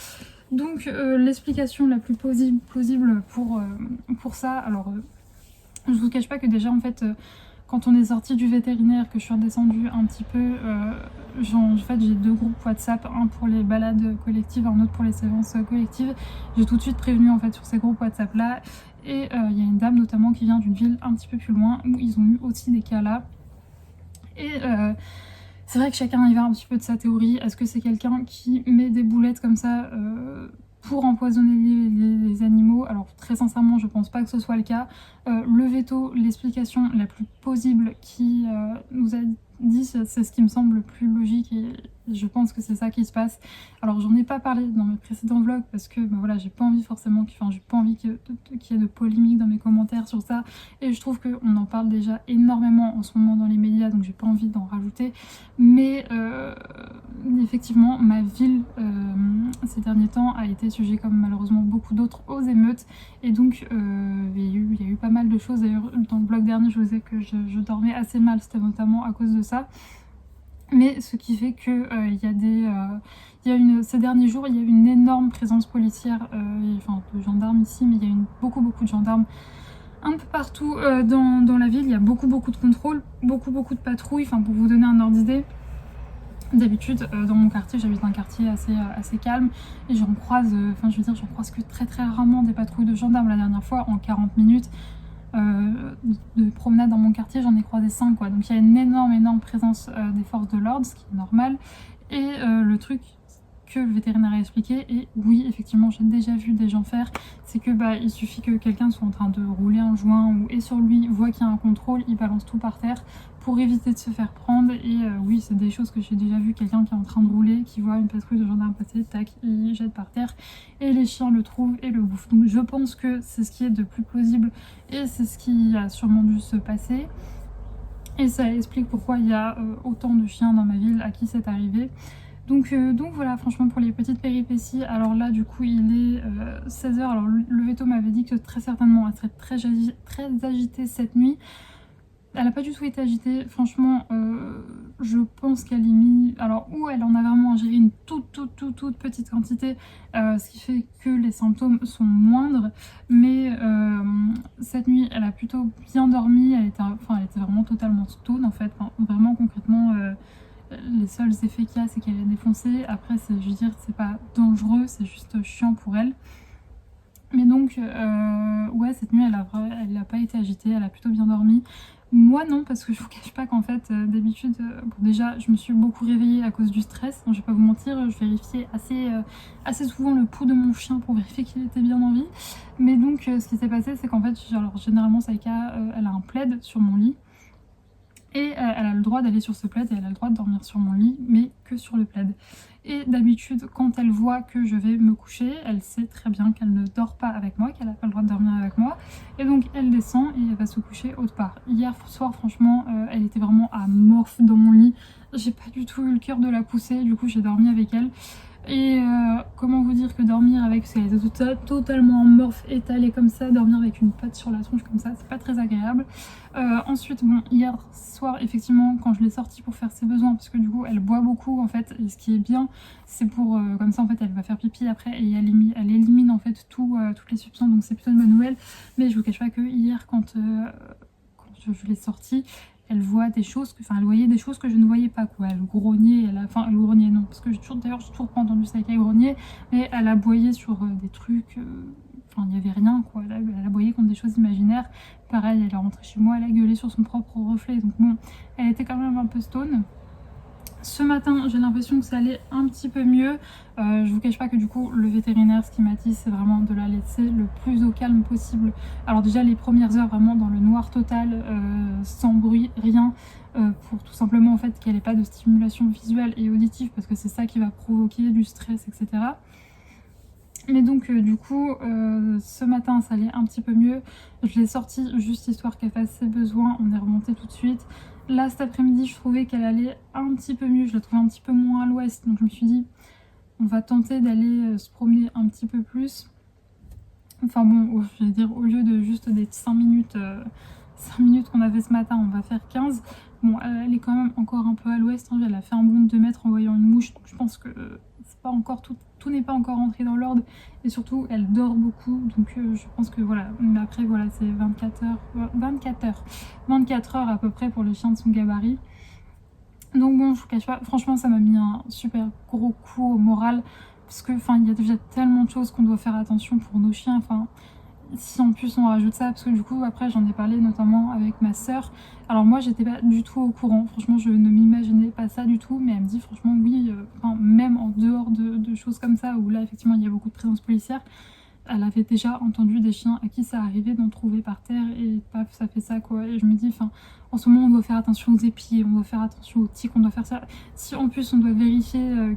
Donc l'explication la plus plausible pour ça, alors je vous cache pas que déjà en fait quand on est sorti du vétérinaire, que je suis redescendue un petit peu, en fait j'ai 2 groupes WhatsApp, un pour les balades collectives, un autre pour les séances collectives. J'ai tout de suite prévenu en fait sur ces groupes WhatsApp là, et il y a une dame notamment qui vient d'une ville un petit peu plus loin où ils ont eu aussi des cas là. Et c'est vrai que chacun y va un petit peu de sa théorie. Est-ce que c'est quelqu'un qui met des boulettes comme ça pour empoisonner les animaux? Alors très sincèrement je pense pas que ce soit le cas. Le veto, l'explication la plus plausible qui nous a dit, c'est ce qui me semble le plus logique et je pense que c'est ça qui se passe. Alors j'en ai pas parlé dans mes précédents vlogs parce que voilà, j'ai pas envie forcément j'ai pas envie qu'il y ait de polémique dans mes commentaires sur ça, et je trouve qu'on en parle déjà énormément en ce moment dans les médias, donc j'ai pas envie d'en rajouter. Mais effectivement ma ville ces derniers temps a été sujet, comme malheureusement beaucoup d'autres, aux émeutes, et donc il y a eu pas mal de choses. D'ailleurs dans le vlog dernier je vous disais que je dormais assez mal, c'était notamment à cause de ça. Mais ce qui fait que ces derniers jours il y a eu une énorme présence policière, enfin de gendarmes ici, mais il y a eu beaucoup de gendarmes un peu partout dans la ville. Il y a beaucoup de contrôles, beaucoup de patrouilles. Enfin pour vous donner un ordre d'idée, d'habitude dans mon quartier, j'habite un quartier assez calme et j'en croise, j'en croise que très rarement des patrouilles de gendarmes. La dernière fois en 40 minutes de promenade dans mon quartier j'en ai croisé 5 quoi. Donc il y a une énorme présence des forces de l'ordre, ce qui est normal. Et le truc que le vétérinaire a expliqué, et oui effectivement j'ai déjà vu des gens faire, c'est que il suffit que quelqu'un soit en train de rouler un joint ou est sur lui, voit qu'il y a un contrôle, il balance tout par terre pour éviter de se faire prendre. Et oui, c'est des choses que j'ai déjà vu, quelqu'un qui est en train de rouler, qui voit une patrouille de gendarmes passer, tac, il jette par terre et les chiens le trouvent et le bouffent. Donc je pense que c'est ce qui est de plus plausible et c'est ce qui a sûrement dû se passer. Et ça explique pourquoi il y a autant de chiens dans ma ville à qui c'est arrivé. Donc voilà, franchement pour les petites péripéties. Alors là du coup il est 16h, alors le veto m'avait dit que très certainement elle serait très agitée cette nuit. Elle n'a pas du tout été agitée, franchement je pense qu'elle est mise, alors ou elle en a vraiment ingéré une toute petite quantité, ce qui fait que les symptômes sont moindres, mais cette nuit elle a plutôt bien dormi, elle était vraiment totalement stone en fait, vraiment concrètement les seuls effets qu'il y a c'est qu'elle est défoncée. Après je veux dire c'est pas dangereux, c'est juste chiant pour elle. Mais donc ouais, cette nuit elle a pas été agitée, elle a plutôt bien dormi. Moi non, parce que je vous cache pas qu'en fait d'habitude déjà je me suis beaucoup réveillée à cause du stress, donc je vais pas vous mentir, je vérifiais assez souvent le pouls de mon chien pour vérifier qu'il était bien en vie. Mais donc ce qui s'est passé c'est qu'en fait généralement Saïka elle a un plaid sur mon lit. Et elle a le droit d'aller sur ce plaid et elle a le droit de dormir sur mon lit, mais que sur le plaid. Et d'habitude, quand elle voit que je vais me coucher, elle sait très bien qu'elle ne dort pas avec moi, qu'elle n'a pas le droit de dormir avec moi. Et donc elle descend et elle va se coucher autre part. Hier soir, franchement, elle était vraiment amorphe dans mon lit. J'ai pas du tout eu le cœur de la pousser, du coup j'ai dormi avec elle. Et comment vous dire que dormir avec, parce qu'elle était totalement amorphe, étalée comme ça, dormir avec une patte sur la tronche comme ça, c'est pas très agréable. Ensuite, bon, hier soir, effectivement, quand je l'ai sortie pour faire ses besoins, parce que du coup, elle boit beaucoup en fait, et ce qui est bien, c'est pour, comme ça en fait, elle va faire pipi après, et elle élimine en fait toutes les substances, donc c'est plutôt une bonne nouvelle. Mais je vous cache pas que hier, quand je l'ai sortie, elle voit des choses, elle voyait des choses que je ne voyais pas quoi. Elle grognait, elle grognait non, parce que j'ai toujours pas entendu Saïka grogner, mais elle aboyait sur des trucs, il n'y avait rien quoi. Elle aboyait contre des choses imaginaires. Pareil, elle est rentrée chez moi, elle a gueulé sur son propre reflet, donc bon, elle était quand même un peu stone. Ce matin, j'ai l'impression que ça allait un petit peu mieux. Je vous cache pas que du coup, le vétérinaire, ce qu'il m'a dit, c'est vraiment de la laisser le plus au calme possible. Alors déjà, les premières heures, vraiment dans le noir total, sans bruit, rien, pour tout simplement en fait qu'elle n'ait pas de stimulation visuelle et auditive, parce que c'est ça qui va provoquer du stress, etc. Mais donc du coup, ce matin, ça allait un petit peu mieux. Je l'ai sortie juste histoire qu'elle fasse ses besoins. On est remonté tout de suite. Là, cet après-midi, je trouvais qu'elle allait un petit peu mieux. Je la trouvais un petit peu moins à l'ouest. Donc je me suis dit, on va tenter d'aller se promener un petit peu plus. Enfin bon, je vais dire, au lieu de juste des 5 minutes, 5 minutes qu'on avait ce matin, on va faire 15. Bon, elle est quand même encore un peu à l'ouest, hein, elle a fait un bond de 2 mètres en voyant une mouche, donc je pense que c'est pas encore tout n'est pas encore rentré dans l'ordre, et surtout elle dort beaucoup, donc je pense que voilà. Mais après voilà, c'est 24 heures, 24 heures à peu près pour les chiens de son gabarit. Donc bon, je vous cache pas, franchement ça m'a mis un super gros coup au moral, parce que enfin il y a déjà tellement de choses qu'on doit faire attention pour nos chiens, enfin si en plus on rajoute ça, parce que du coup après j'en ai parlé notamment avec ma sœur. Alors moi j'étais pas du tout au courant, franchement je ne m'imaginais pas ça du tout, mais elle me dit franchement oui, même en dehors de choses comme ça, où là effectivement il y a beaucoup de présence policière, elle avait déjà entendu des chiens à qui ça arrivait d'en trouver par terre et paf ça fait ça quoi. Et je me dis enfin en ce moment on doit faire attention aux épis, on doit faire attention aux tiques, on doit faire ça. Si en plus on doit vérifier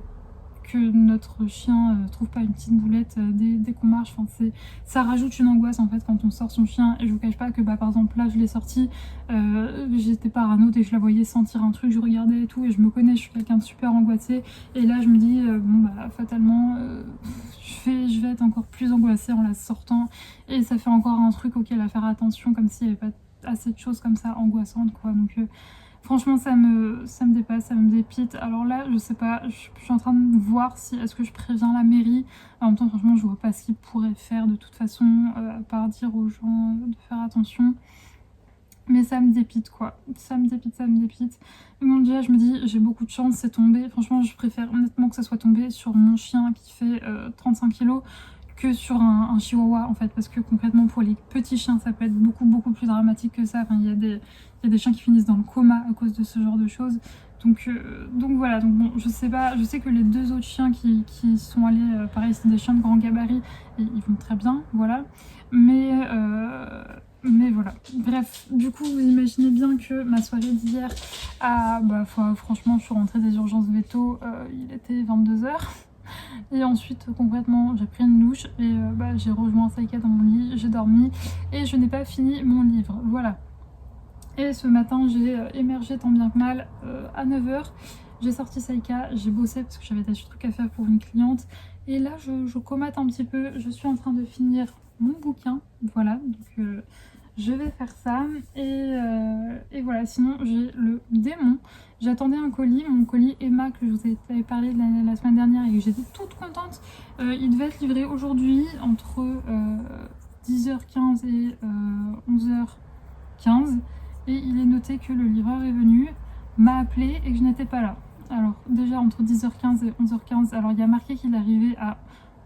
que notre chien trouve pas une petite boulette dès qu'on marche, enfin, ça rajoute une angoisse en fait quand on sort son chien. Et je vous cache pas que par exemple là je l'ai sorti, j'étais parano dès que je la voyais sentir un truc, je regardais et tout, et je me connais, je suis quelqu'un de super angoissé, et là je me dis bon bah fatalement je vais être encore plus angoissée en la sortant, et ça fait encore un truc auquel à faire attention, comme s'il n'y avait pas assez de choses comme ça angoissantes quoi. Donc franchement ça me dépasse, ça me dépite. Alors là je sais pas, je suis en train de voir si est-ce que je préviens la mairie. En même temps franchement je vois pas ce qu'ils pourraient faire de toute façon, à part dire aux gens de faire attention. Mais ça me dépite quoi, ça me dépite, ça me dépite. Mais bon déjà je me dis j'ai beaucoup de chance, c'est tombé. Franchement je préfère honnêtement que ça soit tombé sur mon chien qui fait 35 kilos que sur un chihuahua en fait, parce que concrètement pour les petits chiens ça peut être beaucoup plus dramatique que ça. Enfin il y a des chiens qui finissent dans le coma à cause de ce genre de choses. Donc voilà, donc bon je sais pas, je sais que les 2 autres chiens qui sont allés, pareil c'est des chiens de grand gabarit et ils vont très bien, voilà. Mais voilà, bref, du coup vous imaginez bien que ma soirée d'hier, franchement je suis rentrée des urgences veto, il était 22 h. Et ensuite concrètement j'ai pris une douche et j'ai rejoint Saïka dans mon lit, j'ai dormi et je n'ai pas fini mon livre, voilà. Et ce matin j'ai émergé tant bien que mal à 9 h. J'ai sorti Saïka, j'ai bossé parce que j'avais des trucs à faire pour une cliente. Et là je comate un petit peu, je suis en train de finir mon bouquin, voilà. Donc je vais faire ça et voilà. Sinon j'ai le démon, j'attendais un colis, mon colis Emma que je vous avais parlé la semaine dernière et que j'étais toute contente. Il devait être livré aujourd'hui entre 10h15 et 11h15 et il est noté que le livreur est venu, m'a appelé et que je n'étais pas là. Alors déjà entre 10h15 et 11h15, alors il y a marqué qu'il arrivait à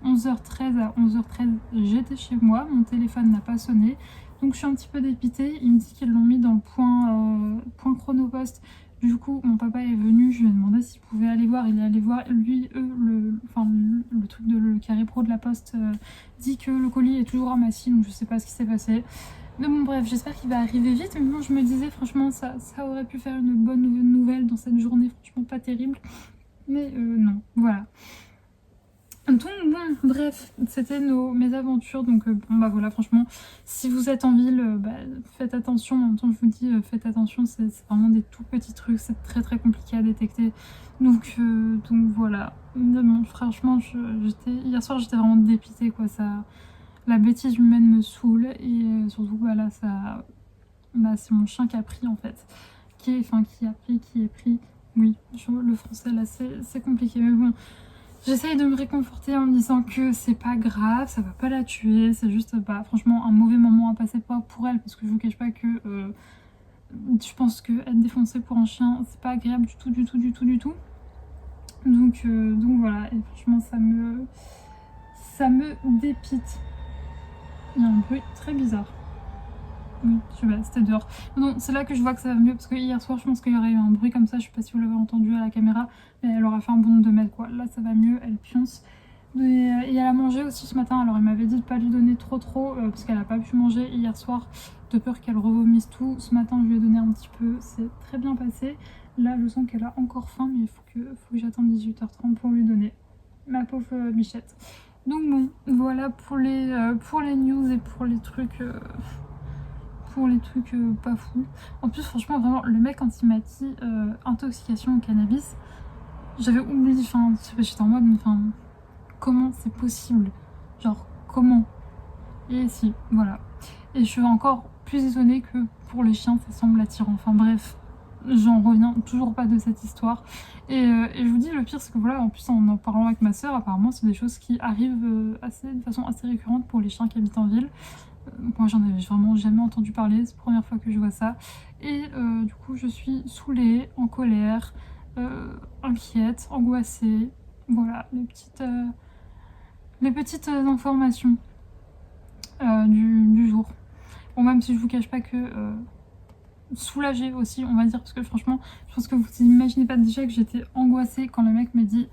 11h13, à 11h13 j'étais chez moi, mon téléphone n'a pas sonné. Donc je suis un petit peu dépitée, il me dit qu'ils l'ont mis dans le point chronopost. Du coup mon papa est venu, je lui ai demandé s'il pouvait aller voir, il est allé voir. Lui, le truc de le carré pro de la poste dit que le colis est toujours à Massy, donc je sais pas ce qui s'est passé. Mais bon bref, j'espère qu'il va arriver vite. Mais bon je me disais franchement ça aurait pu faire une bonne nouvelle dans cette journée, franchement pas terrible. Mais non, voilà. Donc bon, bref, c'était mes aventures. Donc bon voilà, franchement, si vous êtes en ville, faites attention. En même temps, je vous dis, faites attention, c'est vraiment des tout petits trucs, c'est très compliqué à détecter. Donc voilà. Mais bon, franchement, hier soir, j'étais vraiment dépitée, quoi. La bêtise humaine me saoule et surtout, là, c'est mon chien qui a pris en fait, qui est pris. Oui, le français là, c'est compliqué, mais bon. J'essaye de me réconforter en me disant que c'est pas grave, ça va pas la tuer, c'est juste franchement un mauvais moment à passer pour elle, parce que je vous cache pas que je pense que être défoncé pour un chien c'est pas agréable du tout. Donc voilà, et franchement ça me dépite. Il y a un bruit très bizarre. Oui, je sais pas, c'était dehors. Non, c'est là que je vois que ça va mieux, parce que hier soir je pense qu'il y aurait eu un bruit comme ça, je sais pas si vous l'avez entendu à la caméra, mais elle aura fait un bond de 2 mètres quoi. Là ça va mieux, elle pionce. Et elle a mangé aussi ce matin, alors elle m'avait dit de pas lui donner trop parce qu'elle a pas pu manger hier soir, de peur qu'elle revomisse tout. Ce matin je lui ai donné un petit peu, c'est très bien passé. Là je sens qu'elle a encore faim, mais il faut que j'attende 18h30 pour lui donner. Ma pauvre bichette. Donc bon, voilà pour les news et pour les trucs... pas fous. En plus franchement vraiment le mec quand il m'a dit intoxication au cannabis, j'avais oublié, j'étais en mode comment c'est possible? Genre, comment? Et si, voilà. Et je suis encore plus étonnée que pour les chiens, ça semble attirant. Enfin bref, j'en reviens toujours pas de cette histoire. Et je vous dis, le pire, c'est que voilà, en plus en parlant avec ma soeur, apparemment, c'est des choses qui arrivent de façon assez récurrente pour les chiens qui habitent en ville. Moi, j'en avais vraiment jamais entendu parler, c'est la première fois que je vois ça. Et du coup, je suis saoulée, en colère, inquiète, angoissée. Voilà, les petites informations du jour. Bon, même si je vous cache pas que soulagée aussi, on va dire, parce que franchement, je pense que vous imaginez pas déjà que j'étais angoissée quand le mec m'a dit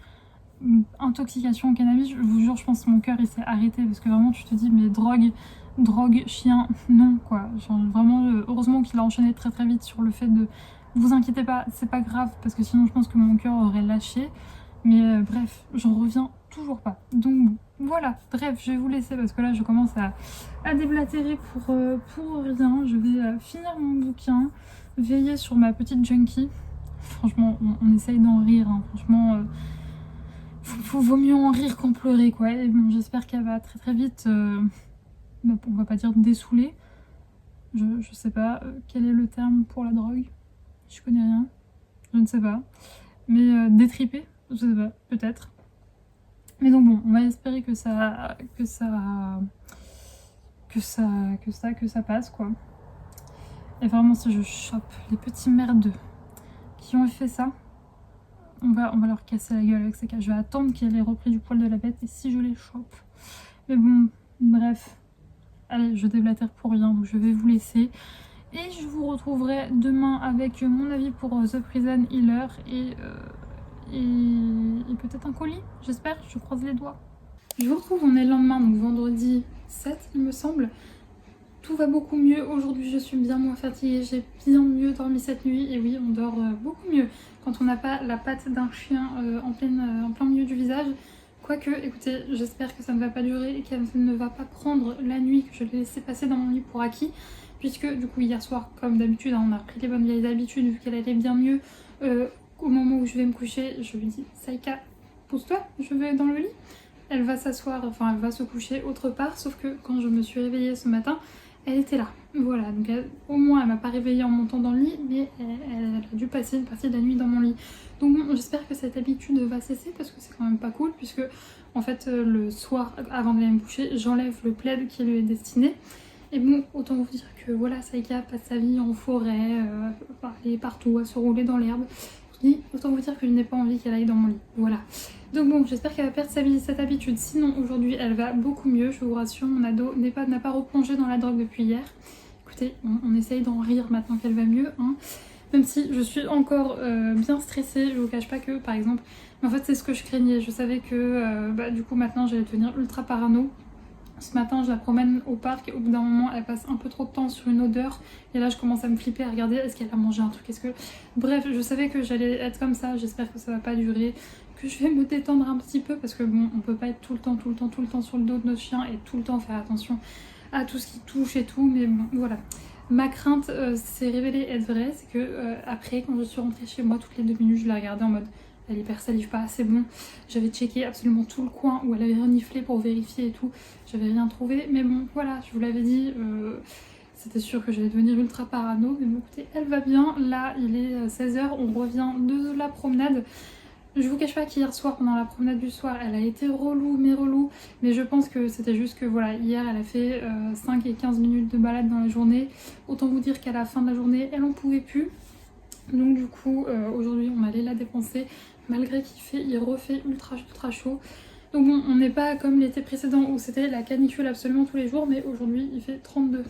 intoxication au cannabis. Je vous jure, je pense que mon cœur il s'est arrêté parce que vraiment, tu te dis, mais drogue, chien, non quoi. Genre, vraiment, heureusement qu'il a enchaîné très très vite sur le fait de vous inquiétez pas, c'est pas grave, parce que sinon, je pense que mon cœur aurait lâché. Mais bref, j'en reviens toujours pas. Donc bon, voilà, bref, je vais vous laisser parce que là je commence à déblatérer pour rien. Je vais finir mon bouquin, veiller sur ma petite junkie. Franchement, on essaye d'en rire, hein. Franchement, vaut mieux en rire qu'en pleurer, quoi. Et bon, j'espère qu'elle va très très vite, on va pas dire dessouler. Je sais pas quel est le terme pour la drogue. Je connais rien, je ne sais pas. Mais détriper, je sais pas, peut-être. Mais donc bon, on va espérer que ça passe quoi. Et vraiment si je chope les petits merdeux qui ont fait ça, on va leur casser la gueule avec ces cas. Je vais attendre qu'elle ait repris du poil de la bête et si je les chope. Mais bon, bref. Allez, je déblatère pour rien, donc je vais vous laisser. Et je vous retrouverai demain avec mon avis pour The Prison Healer et peut-être un colis, j'espère, je croise les doigts. Je vous retrouve, on est le lendemain, donc vendredi 7 il me semble. Tout va beaucoup mieux, aujourd'hui je suis bien moins fatiguée, j'ai bien mieux dormi cette nuit. Et oui, on dort beaucoup mieux quand on n'a pas la patte d'un chien en plein milieu du visage. Quoique, écoutez, j'espère que ça ne va pas durer et qu'elle ne va pas prendre la nuit que je l'ai laissé passer dans mon lit pour acquis. Puisque du coup hier soir, comme d'habitude, on a repris les bonnes vieilles habitudes vu qu'elle allait bien mieux. Au moment où je vais me coucher, je lui dis Saïka, pousse-toi, je vais dans le lit. Elle va s'asseoir, enfin elle va se coucher autre part, sauf que quand je me suis réveillée ce matin, elle était là. Voilà, donc au moins elle m'a pas réveillée en montant dans le lit, mais elle a dû passer une partie de la nuit dans mon lit. Donc bon, j'espère que cette habitude va cesser parce que c'est quand même pas cool, puisque en fait le soir, avant d'aller me coucher, j'enlève le plaid qui lui est destiné. Et bon, autant vous dire que voilà, Saïka passe sa vie en forêt, aller partout, à se rouler dans l'herbe. Autant vous dire que je n'ai pas envie qu'elle aille dans mon lit. Voilà. Donc bon, j'espère qu'elle va perdre cette habitude. Sinon, aujourd'hui, elle va beaucoup mieux. Je vous rassure, mon ado n'a pas replongé dans la drogue depuis hier. Écoutez, on essaye d'en rire maintenant qu'elle va mieux. Hein. Même si je suis encore bien stressée. Je vous cache pas que, par exemple... Mais en fait, c'est ce que je craignais. Je savais que, du coup, maintenant, j'allais devenir ultra parano. Ce matin, je la promène au parc et au bout d'un moment, elle passe un peu trop de temps sur une odeur. Et là, je commence à me flipper, à regarder est-ce qu'elle a mangé un truc, Bref, je savais que j'allais être comme ça. J'espère que ça va pas durer, que je vais me détendre un petit peu parce que bon, on peut pas être tout le temps sur le dos de notre chien et tout le temps faire attention à tout ce qui touche et tout. Mais bon, voilà. Ma crainte s'est révélée être vraie, c'est que après, quand je suis rentrée chez moi, toutes les 2 minutes, je la regardais en mode... Elle hypersalive pas, c'est bon. J'avais checké absolument tout le coin où elle avait reniflé pour vérifier et tout. J'avais rien trouvé. Mais bon, voilà, je vous l'avais dit. C'était sûr que j'allais devenir ultra parano. Mais bon, écoutez, elle va bien. Là, il est 16h. On revient de la promenade. Je vous cache pas qu'hier soir, pendant la promenade du soir, elle a été relou. Mais je pense que c'était juste que voilà, hier, elle a fait 5 et 15 minutes de balade dans la journée. Autant vous dire qu'à la fin de la journée, elle en pouvait plus. Donc du coup, aujourd'hui, on allait la dépenser. Malgré il refait ultra chaud. Donc bon, on n'est pas comme l'été précédent où c'était la canicule absolument tous les jours, mais aujourd'hui il fait 32.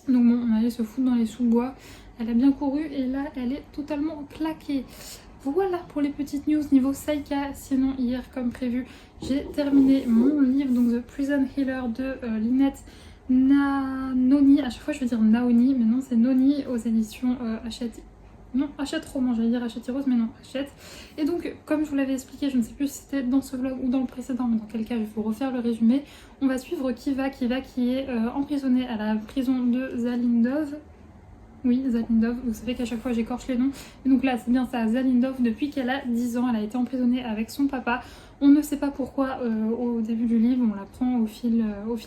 Donc bon, on allait se foutre dans les sous-bois. Elle a bien couru et là elle est totalement claquée. Voilà pour les petites news niveau Saïka. Sinon hier comme prévu, j'ai terminé mon livre, donc The Prison Healer de Lynette Noni. À chaque fois je vais dire Naoni, mais non c'est Noni aux éditions Hachette. Non, Hachette Roman, j'allais dire Hachette Rose, mais non, Hachette. Et donc, comme je vous l'avais expliqué, je ne sais plus si c'était dans ce vlog ou dans le précédent, mais dans quel cas, je vais vous refaire le résumé. On va suivre Kiva qui est emprisonnée à la prison de Zalindov. Oui, Zalindov, vous savez qu'à chaque fois j'écorche les noms. Et donc là, c'est bien ça, Zalindov, depuis qu'elle a 10 ans, elle a été emprisonnée avec son papa. On ne sait pas pourquoi au début du livre, on l'apprend au fil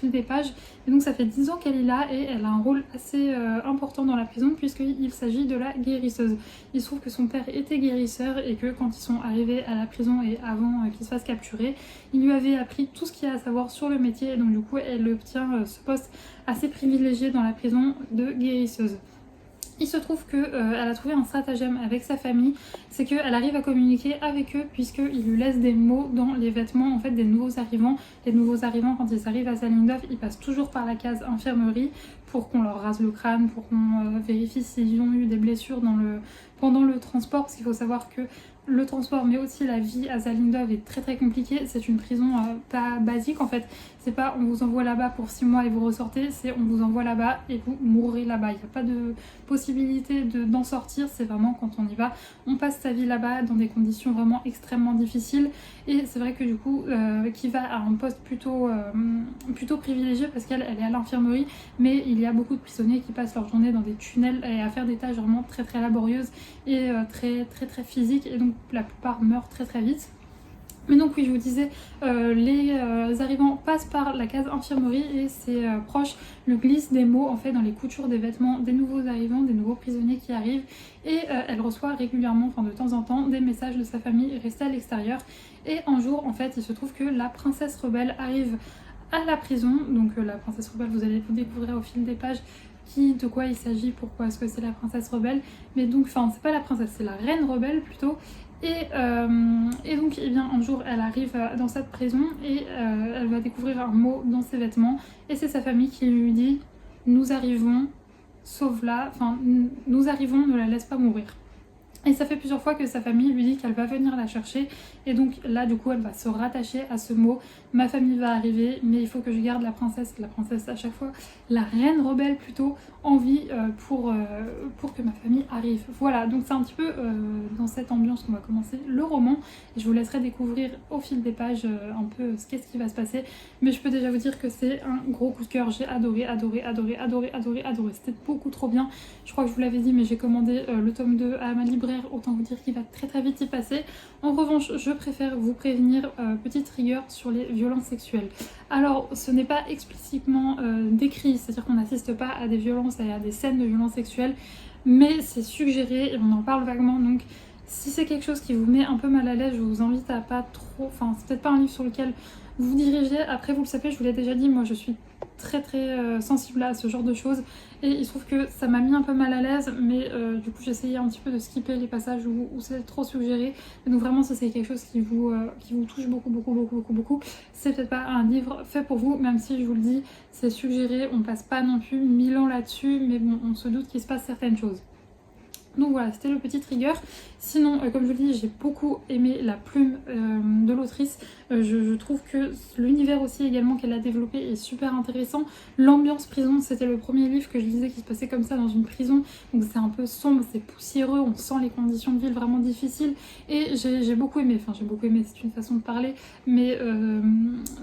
des pages. Et donc ça fait 10 ans qu'elle est là et elle a un rôle assez important dans la prison puisqu'il s'agit de la guérisseuse. Il se trouve que son père était guérisseur et que quand ils sont arrivés à la prison et avant qu'il se fasse capturer, il lui avait appris tout ce qu'il y a à savoir sur le métier. Et donc du coup, elle obtient ce poste assez privilégié dans la prison de guérisseuse. Il se trouve qu'elle a trouvé un stratagème avec sa famille, c'est qu'elle arrive à communiquer avec eux puisqu'ils lui laissent des mots dans les vêtements en fait des nouveaux arrivants. Les nouveaux arrivants, quand ils arrivent à Zalindov, ils passent toujours par la case infirmerie pour qu'on leur rase le crâne, pour qu'on vérifie s'ils ont eu des blessures pendant le transport, parce qu'il faut savoir que le transport mais aussi la vie à Zalindov est très très compliquée. C'est une prison pas basique en fait, c'est pas on vous envoie là-bas pour 6 mois et vous ressortez, c'est on vous envoie là-bas et vous mourrez là-bas. Il n'y a pas de possibilité d'en sortir, c'est vraiment quand on y va, on passe sa vie là-bas dans des conditions vraiment extrêmement difficiles. Et c'est vrai que du coup Kiva a un poste plutôt privilégié parce qu'elle est à l'infirmerie, mais il y a beaucoup de prisonniers qui passent leur journée dans des tunnels et à faire des tâches vraiment très très laborieuses et très très très physiques, et donc la plupart meurent très très vite. Mais donc oui, je vous disais, les arrivants passent par la case infirmerie et ses proches lui glissent des mots en fait dans les coutures des vêtements des nouveaux arrivants, des nouveaux prisonniers qui arrivent, et elle reçoit régulièrement, enfin de temps en temps, des messages de sa famille restée à l'extérieur. Et un jour en fait il se trouve que la princesse rebelle arrive à la prison. Donc la princesse rebelle, vous allez vous découvrir au fil des pages de quoi il s'agit, pourquoi est-ce que c'est la princesse rebelle. Mais donc, enfin c'est pas la princesse, c'est la reine rebelle plutôt. Et donc eh bien, un jour elle arrive dans cette prison et elle va découvrir un mot dans ses vêtements, et c'est sa famille qui lui dit nous arrivons, sauve-la, enfin nous arrivons, ne la laisse pas mourir. Et ça fait plusieurs fois que sa famille lui dit qu'elle va venir la chercher. Et donc là, du coup, elle va se rattacher à ce mot. Ma famille va arriver, mais il faut que je garde la princesse à chaque fois, la reine rebelle plutôt, en vie pour que ma famille arrive. Voilà, donc c'est un petit peu dans cette ambiance qu'on va commencer le roman. Et je vous laisserai découvrir au fil des pages un peu qu'est-ce qui va se passer. Mais je peux déjà vous dire que c'est un gros coup de cœur. J'ai adoré. C'était beaucoup trop bien. Je crois que je vous l'avais dit, mais j'ai commandé le tome 2 à ma libraire. Autant vous dire qu'il va très très vite y passer. En revanche, je préfère vous prévenir, petite rigueur sur les violences sexuelles. Alors, ce n'est pas explicitement décrit, c'est-à-dire qu'on n'assiste pas à des violences et à des scènes de violences sexuelles, mais c'est suggéré et on en parle vaguement. Donc, si c'est quelque chose qui vous met un peu mal à l'aise, je vous invite à pas trop... Enfin, c'est peut-être pas un livre sur lequel vous vous dirigez. Après, vous le savez, je vous l'ai déjà dit, moi je suis très très sensible à ce genre de choses, et il se trouve que ça m'a mis un peu mal à l'aise, mais du coup j'essayais un petit peu de skipper les passages où c'est trop suggéré. Et donc vraiment, si c'est quelque chose qui vous touche beaucoup, c'est peut-être pas un livre fait pour vous, même si je vous le dis, c'est suggéré, on passe pas non plus 1000 ans là-dessus, mais bon, on se doute qu'il se passe certaines choses. Donc voilà, c'était le petit trigger. Sinon, comme je vous le dis, j'ai beaucoup aimé la plume de l'autrice. Je trouve que l'univers aussi également qu'elle a développé est super intéressant. L'ambiance prison, c'était le premier livre que je lisais qui se passait comme ça dans une prison. Donc c'est un peu sombre, c'est poussiéreux, on sent les conditions de vie vraiment difficiles. Et j'ai beaucoup aimé, c'est une façon de parler. Mais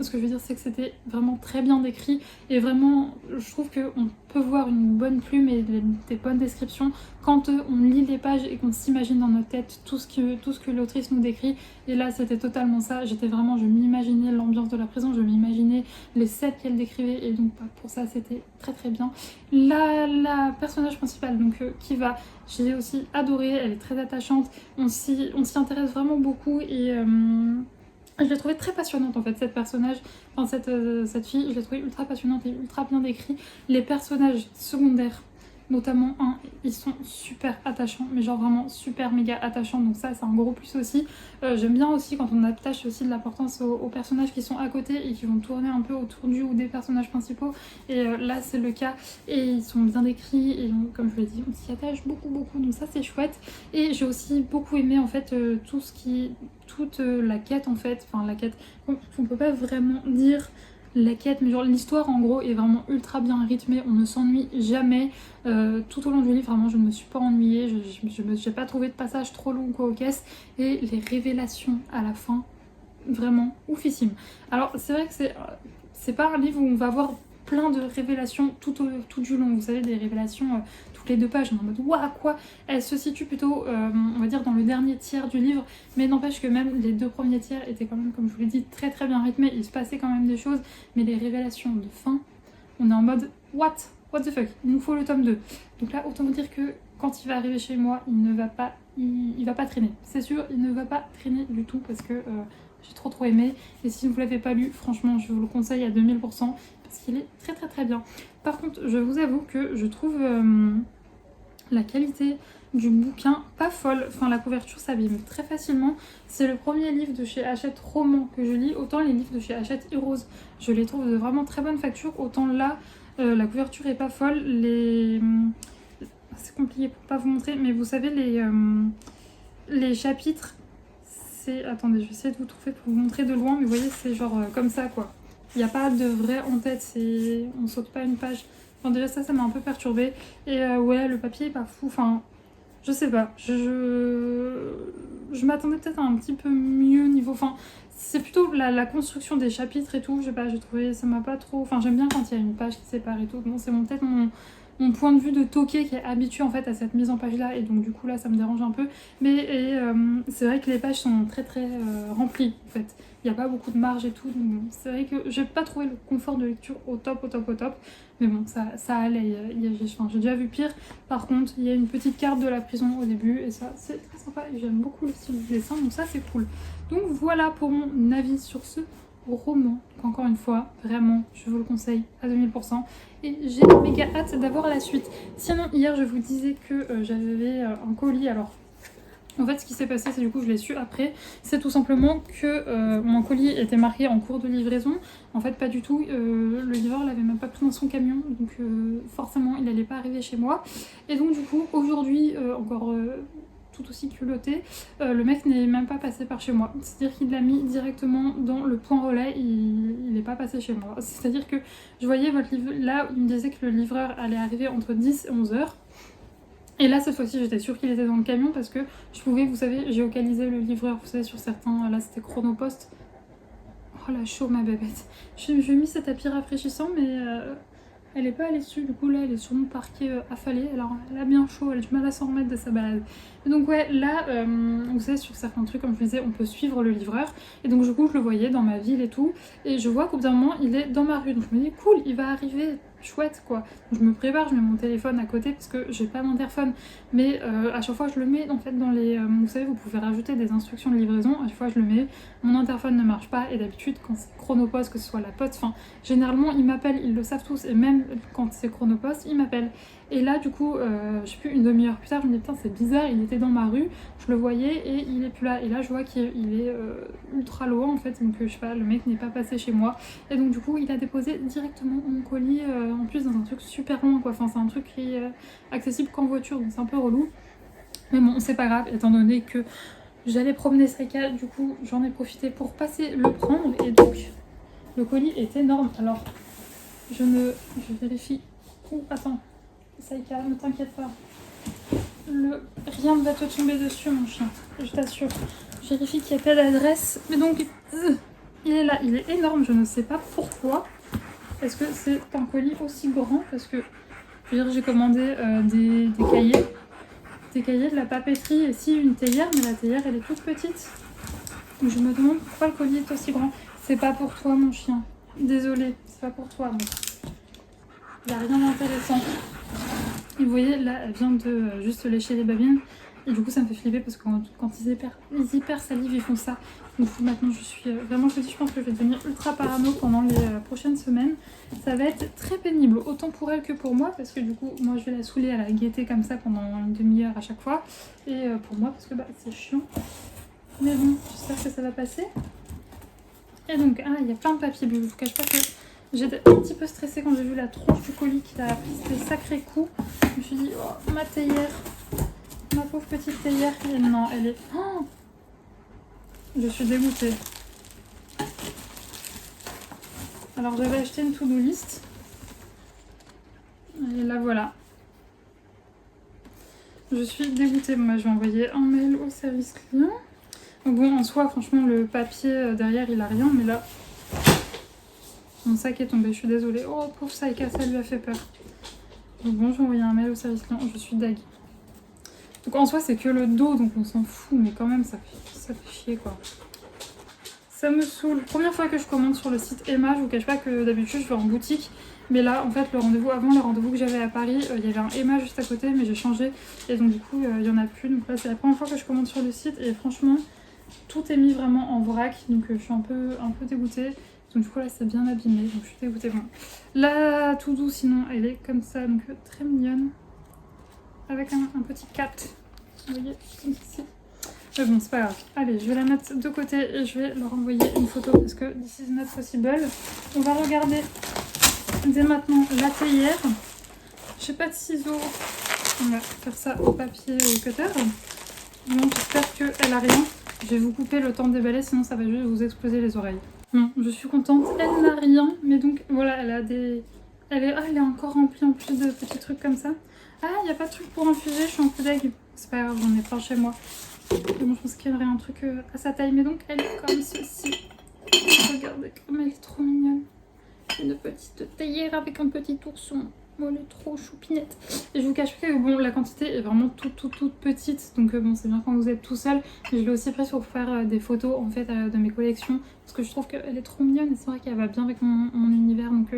ce que je veux dire, c'est que c'était vraiment très bien décrit. Et vraiment, je trouve qu'on peut voir une bonne plume et des bonnes descriptions quand on lit les pages et qu'on s'imagine dans notre tête tout ce que l'autrice nous décrit. Et là c'était totalement ça, je m'imaginais l'ambiance de la prison, je m'imaginais les scènes qu'elle décrivait, et donc pour ça c'était très très bien. La personnage principale, donc Kiva, j'ai aussi adoré, elle est très attachante, on s'y intéresse vraiment beaucoup, et je l'ai trouvée très passionnante en fait, cette fille, je l'ai trouvée ultra passionnante et ultra bien décrite. Les personnages secondaires, notamment un, ils sont super attachants, mais genre vraiment super méga attachants, donc ça c'est un gros plus aussi. J'aime bien aussi quand on attache aussi de l'importance aux personnages qui sont à côté et qui vont tourner un peu autour du ou des personnages principaux, et là c'est le cas, et ils sont bien décrits, et comme je vous l'ai dit, on s'y attache beaucoup, donc ça c'est chouette. Et j'ai aussi beaucoup aimé en fait toute la quête en fait, enfin la quête, on peut pas vraiment dire la quête, mais genre l'histoire en gros est vraiment ultra bien rythmée, on ne s'ennuie jamais. Tout au long du livre, vraiment je ne me suis pas ennuyée, j'ai pas trouvé de passage trop long ou quoi aux caisses, et les révélations à la fin, vraiment oufissime. Alors c'est vrai que c'est pas un livre où on va voir plein de révélations tout du long, vous savez, des révélations toutes les 2 pages, on est en mode waouh quoi. Elle se situe plutôt, on va dire, dans le dernier tiers du livre, mais n'empêche que même les 2 premiers tiers étaient quand même, comme je vous l'ai dit, très très bien rythmés. Il se passait quand même des choses, mais les révélations de fin, on est en mode what the fuck, il nous faut le tome 2. Donc là, autant vous dire que quand il va arriver chez moi, il va pas traîner. C'est sûr, il ne va pas traîner du tout parce que j'ai trop aimé. Et si vous ne l'avez pas lu, franchement, je vous le conseille à 2000% parce qu'il est très très très bien. Par contre, je vous avoue que je trouve la qualité du bouquin pas folle. Enfin, la couverture s'abîme très facilement. C'est le premier livre de chez Hachette Roman que je lis. Autant les livres de chez Hachette Heroes, je les trouve de vraiment très bonne facture. Autant là, la couverture est pas folle. C'est compliqué pour pas vous montrer, mais vous savez, les chapitres, c'est... Attendez, je vais essayer de vous trouver pour vous montrer de loin, mais vous voyez, c'est genre comme ça, quoi. Il n'y a pas de vrai en tête, on saute pas une page. Enfin, déjà, ça m'a un peu perturbée. Et ouais, le papier est pas fou, enfin... Je sais pas, je m'attendais peut-être à un petit peu mieux niveau... Enfin, c'est plutôt la construction des chapitres et tout, je sais pas, j'ai trouvé... Ça m'a pas trop... Enfin, j'aime bien quand il y a une page qui sépare et tout. Bon, c'est peut-être mon point de vue de toqué qui est habitué en fait à cette mise en page là, et donc du coup là ça me dérange un peu, mais c'est vrai que les pages sont très très remplies en fait, il n'y a pas beaucoup de marge et tout, donc c'est vrai que j'ai pas trouvé le confort de lecture au top, mais bon ça allait, j'ai déjà vu pire. Par contre il y a une petite carte de la prison au début et ça c'est très sympa et j'aime beaucoup le style du dessin, donc ça c'est cool. Donc voilà pour mon avis sur ce roman. Donc encore une fois, vraiment, je vous le conseille à 2000%. Et j'ai méga hâte d'avoir la suite. Sinon, hier, je vous disais que j'avais un colis. Alors, en fait, ce qui s'est passé, c'est du coup, je l'ai su après. C'est tout simplement que mon colis était marqué en cours de livraison. En fait, pas du tout. Le livreur l'avait même pas pris dans son camion. Donc, forcément, il n'allait pas arriver chez moi. Et donc, du coup, aujourd'hui, encore... tout aussi culotté, le mec n'est même pas passé par chez moi, c'est-à-dire qu'il l'a mis directement dans le point relais, il n'est pas passé chez moi, c'est-à-dire que je voyais votre livre, là il me disait que le livreur allait arriver entre 10 et 11 heures, et là cette fois-ci j'étais sûre qu'il était dans le camion parce que je pouvais, vous savez, géocaliser le livreur, vous savez, sur certains, là c'était Chronopost. Oh la chaud ma bébête, je lui ai mis cet tapis rafraîchissant mais elle est pas allée dessus, du coup là elle est sur mon parquet affalée, alors elle a bien chaud, elle a du mal à s'en remettre de sa balade. Et donc ouais, là, vous savez, sur certains trucs, comme je disais, on peut suivre le livreur, et donc du coup je le voyais dans ma ville et tout, et je vois qu'au bout d'un moment il est dans ma rue, donc je me dis cool, il va arriver, chouette quoi. Donc je me prépare, je mets mon téléphone à côté parce que j'ai pas d'interphone, mais à chaque fois je le mets en fait dans les... vous savez, vous pouvez rajouter des instructions de livraison, à chaque fois je le mets, mon interphone ne marche pas, et d'habitude quand c'est Chronopost, que ce soit la poste, enfin généralement ils m'appellent, ils le savent tous, et même quand c'est Chronopost, ils m'appellent. Et là du coup, je sais plus, une demi-heure plus tard, je me dis putain c'est bizarre, il était dans ma rue, je le voyais et il est plus là. Et là je vois qu'il est ultra loin en fait, donc je sais pas, le mec n'est pas passé chez moi. Et donc du coup il a déposé directement mon colis, en plus dans un truc super loin quoi, enfin c'est un truc qui est accessible qu'en voiture, donc c'est un peu relou. Mais bon c'est pas grave, étant donné que j'allais promener Saika, du coup j'en ai profité pour passer le prendre. Et donc le colis est énorme, alors je vérifie. Oh attends, Saika, ne t'inquiète pas. Rien ne va te tomber dessus mon chien, je t'assure. Je vérifie qu'il n'y a pas d'adresse. Mais donc, il est là, il est énorme, je ne sais pas pourquoi. Est-ce que c'est un colis aussi grand? Parce que, je veux dire, j'ai commandé des cahiers. Des cahiers, de la papeterie et si une théière, mais la théière elle est toute petite. Donc je me demande pourquoi le colis est aussi grand. C'est pas pour toi mon chien. Désolée, c'est pas pour toi. Il n'y a rien d'intéressant. Et vous voyez, là, elle vient de juste lécher les babines. Et du coup, ça me fait flipper parce que quand ils hyper salivent, ils font ça. Donc maintenant, je suis vraiment, je pense que je vais devenir ultra parano pendant les prochaines semaines. Ça va être très pénible, autant pour elle que pour moi. Parce que du coup, moi, je vais la saouler à la gaieté comme ça pendant une demi-heure à chaque fois. Et pour moi, parce que bah, c'est chiant. Mais bon, j'espère que ça va passer. Et donc, il y a plein de papiers. Mais je vous cache pas que j'étais un petit peu stressée quand j'ai vu la tronche du colis qui a pris des sacrés coups. Je me suis dit, oh, ma théière, ma pauvre petite théière. Et non, elle est... Oh, je suis dégoûtée. Alors, j'avais acheté une to-do list. Et là, voilà. Je suis dégoûtée. Moi, je vais envoyer un mail au service client. Donc bon, en soi, franchement, le papier derrière, il a rien. Mais là... Mon sac est tombé, je suis désolée. Oh, pauvre Saika, ça lui a fait peur. Donc bon, j'ai envoyé un mail au service client, je suis deg. Donc en soi c'est que le dos, donc on s'en fout, mais quand même ça fait chier quoi. Ça me saoule. Première fois que je commande sur le site Emma, je vous cache pas que d'habitude je vais en boutique. Mais là, en fait, avant le rendez-vous que j'avais à Paris, il y avait un Emma juste à côté, mais j'ai changé. Et donc du coup, il y en a plus. Donc là, c'est la première fois que je commande sur le site. Et franchement, tout est mis vraiment en vrac. Donc je suis un peu dégoûtée. Donc du coup, là, c'est bien abîmé. Donc je suis dégoûtée. Bon. La tout doux, sinon, elle est comme ça. Donc très mignonne. Avec un petit cat. Vous voyez, comme ceci. Mais bon, c'est pas grave. Allez, je vais la mettre de côté et je vais leur envoyer une photo parce que this is not possible. On va regarder dès maintenant la théière. J'ai pas de ciseaux. On va faire ça au papier au cutter. Donc j'espère qu'elle a rien. Je vais vous couper le temps de déballer, sinon ça va juste vous exploser les oreilles. Bon, je suis contente. Elle n'a rien. Mais donc voilà, elle a des... elle est encore remplie en plus de petits trucs comme ça. Ah, il n'y a pas de truc pour infuser, je suis un peu deg. C'est pas grave, j'en ai pas chez moi. Et bon, je pense qu'il y aurait un truc à sa taille. Mais donc, elle est comme ceci. Regardez comme elle est trop mignonne. Une petite théière avec un petit ourson. Oh, elle est trop choupinette. Et je vous cache pas que bon, la quantité est vraiment toute petite. Donc bon, c'est bien quand vous êtes tout seul. Mais je l'ai aussi prise pour faire des photos en fait de mes collections. Parce que je trouve qu'elle est trop mignonne. Et c'est vrai qu'elle va bien avec mon univers. Donc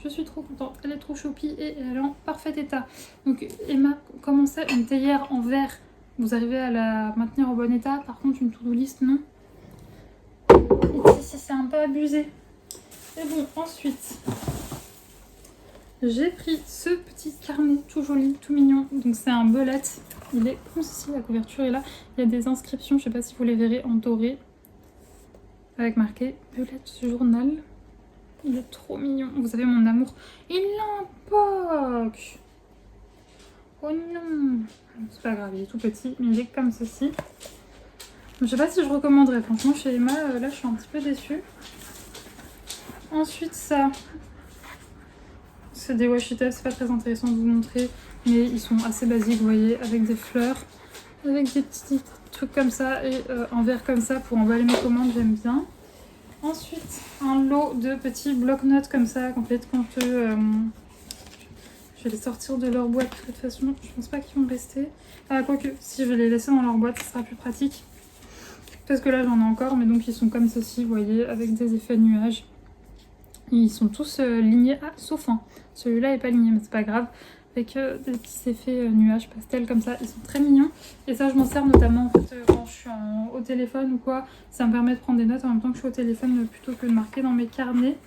je suis trop contente. Elle est trop choupie et elle est en parfait état. Donc Emma commençait une théière en verre. Vous arrivez à la maintenir en bon état. Par contre, une to-do list, non. Et c'est un peu abusé. Et bon, ensuite, j'ai pris ce petit carnet tout joli, tout mignon. Donc c'est un bullet. Il est comme ceci, la couverture est là. Il y a des inscriptions, je sais pas si vous les verrez, en doré. Avec marqué bullet journal. Il est trop mignon. Vous savez, mon amour, il l'empoque. Oh non. C'est pas grave, il est tout petit, mais il est comme ceci. Je sais pas si je recommanderais. Franchement, chez Emma, là, je suis un petit peu déçue. Ensuite, ça. C'est des washi tapes, c'est pas très intéressant de vous montrer. Mais ils sont assez basiques, vous voyez, avec des fleurs. Avec des petits trucs comme ça et un verre comme ça pour emballer mes commandes, j'aime bien. Ensuite, un lot de petits bloc-notes comme ça, complètement je vais les sortir de leur boîte de toute façon. Je pense pas qu'ils vont rester. Ah, quoique, si je vais les laisser dans leur boîte, ce sera plus pratique. Parce que là, j'en ai encore, mais donc ils sont comme ceci, vous voyez, avec des effets de nuages. Ils sont tous lignés. Ah, sauf un. Celui-là n'est pas ligné, mais c'est pas grave. Avec des petits effets nuages pastel comme ça. Ils sont très mignons. Et ça, je m'en sers notamment en fait, quand je suis au téléphone ou quoi. Ça me permet de prendre des notes en même temps que je suis au téléphone plutôt que de marquer dans mes carnets.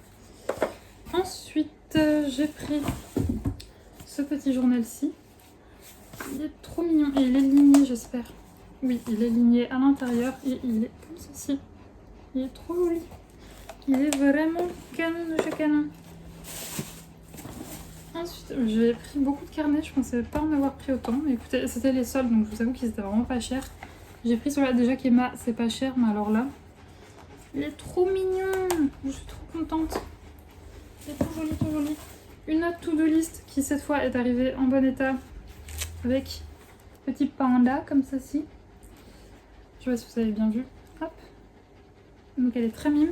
Ensuite, j'ai pris ce petit journal-ci. Il est trop mignon et il est ligné, j'espère. Oui, il est ligné à l'intérieur et il est comme ceci. Il est trop joli. Il est vraiment canon de chez Canon. Ensuite, j'ai pris beaucoup de carnets. Je pensais pas en avoir pris autant. Mais écoutez, c'était les soldes, donc je vous avoue qu'ils étaient vraiment pas chers. J'ai pris celui-là déjà qu'Emma, c'est pas cher, mais alors là, il est trop mignon. Je suis trop contente. Il est trop joli, trop joli. Une autre to-do list qui cette fois est arrivée en bon état avec petit panda comme ceci. Je sais pas si vous avez bien vu. Hop. Donc elle est très mimes.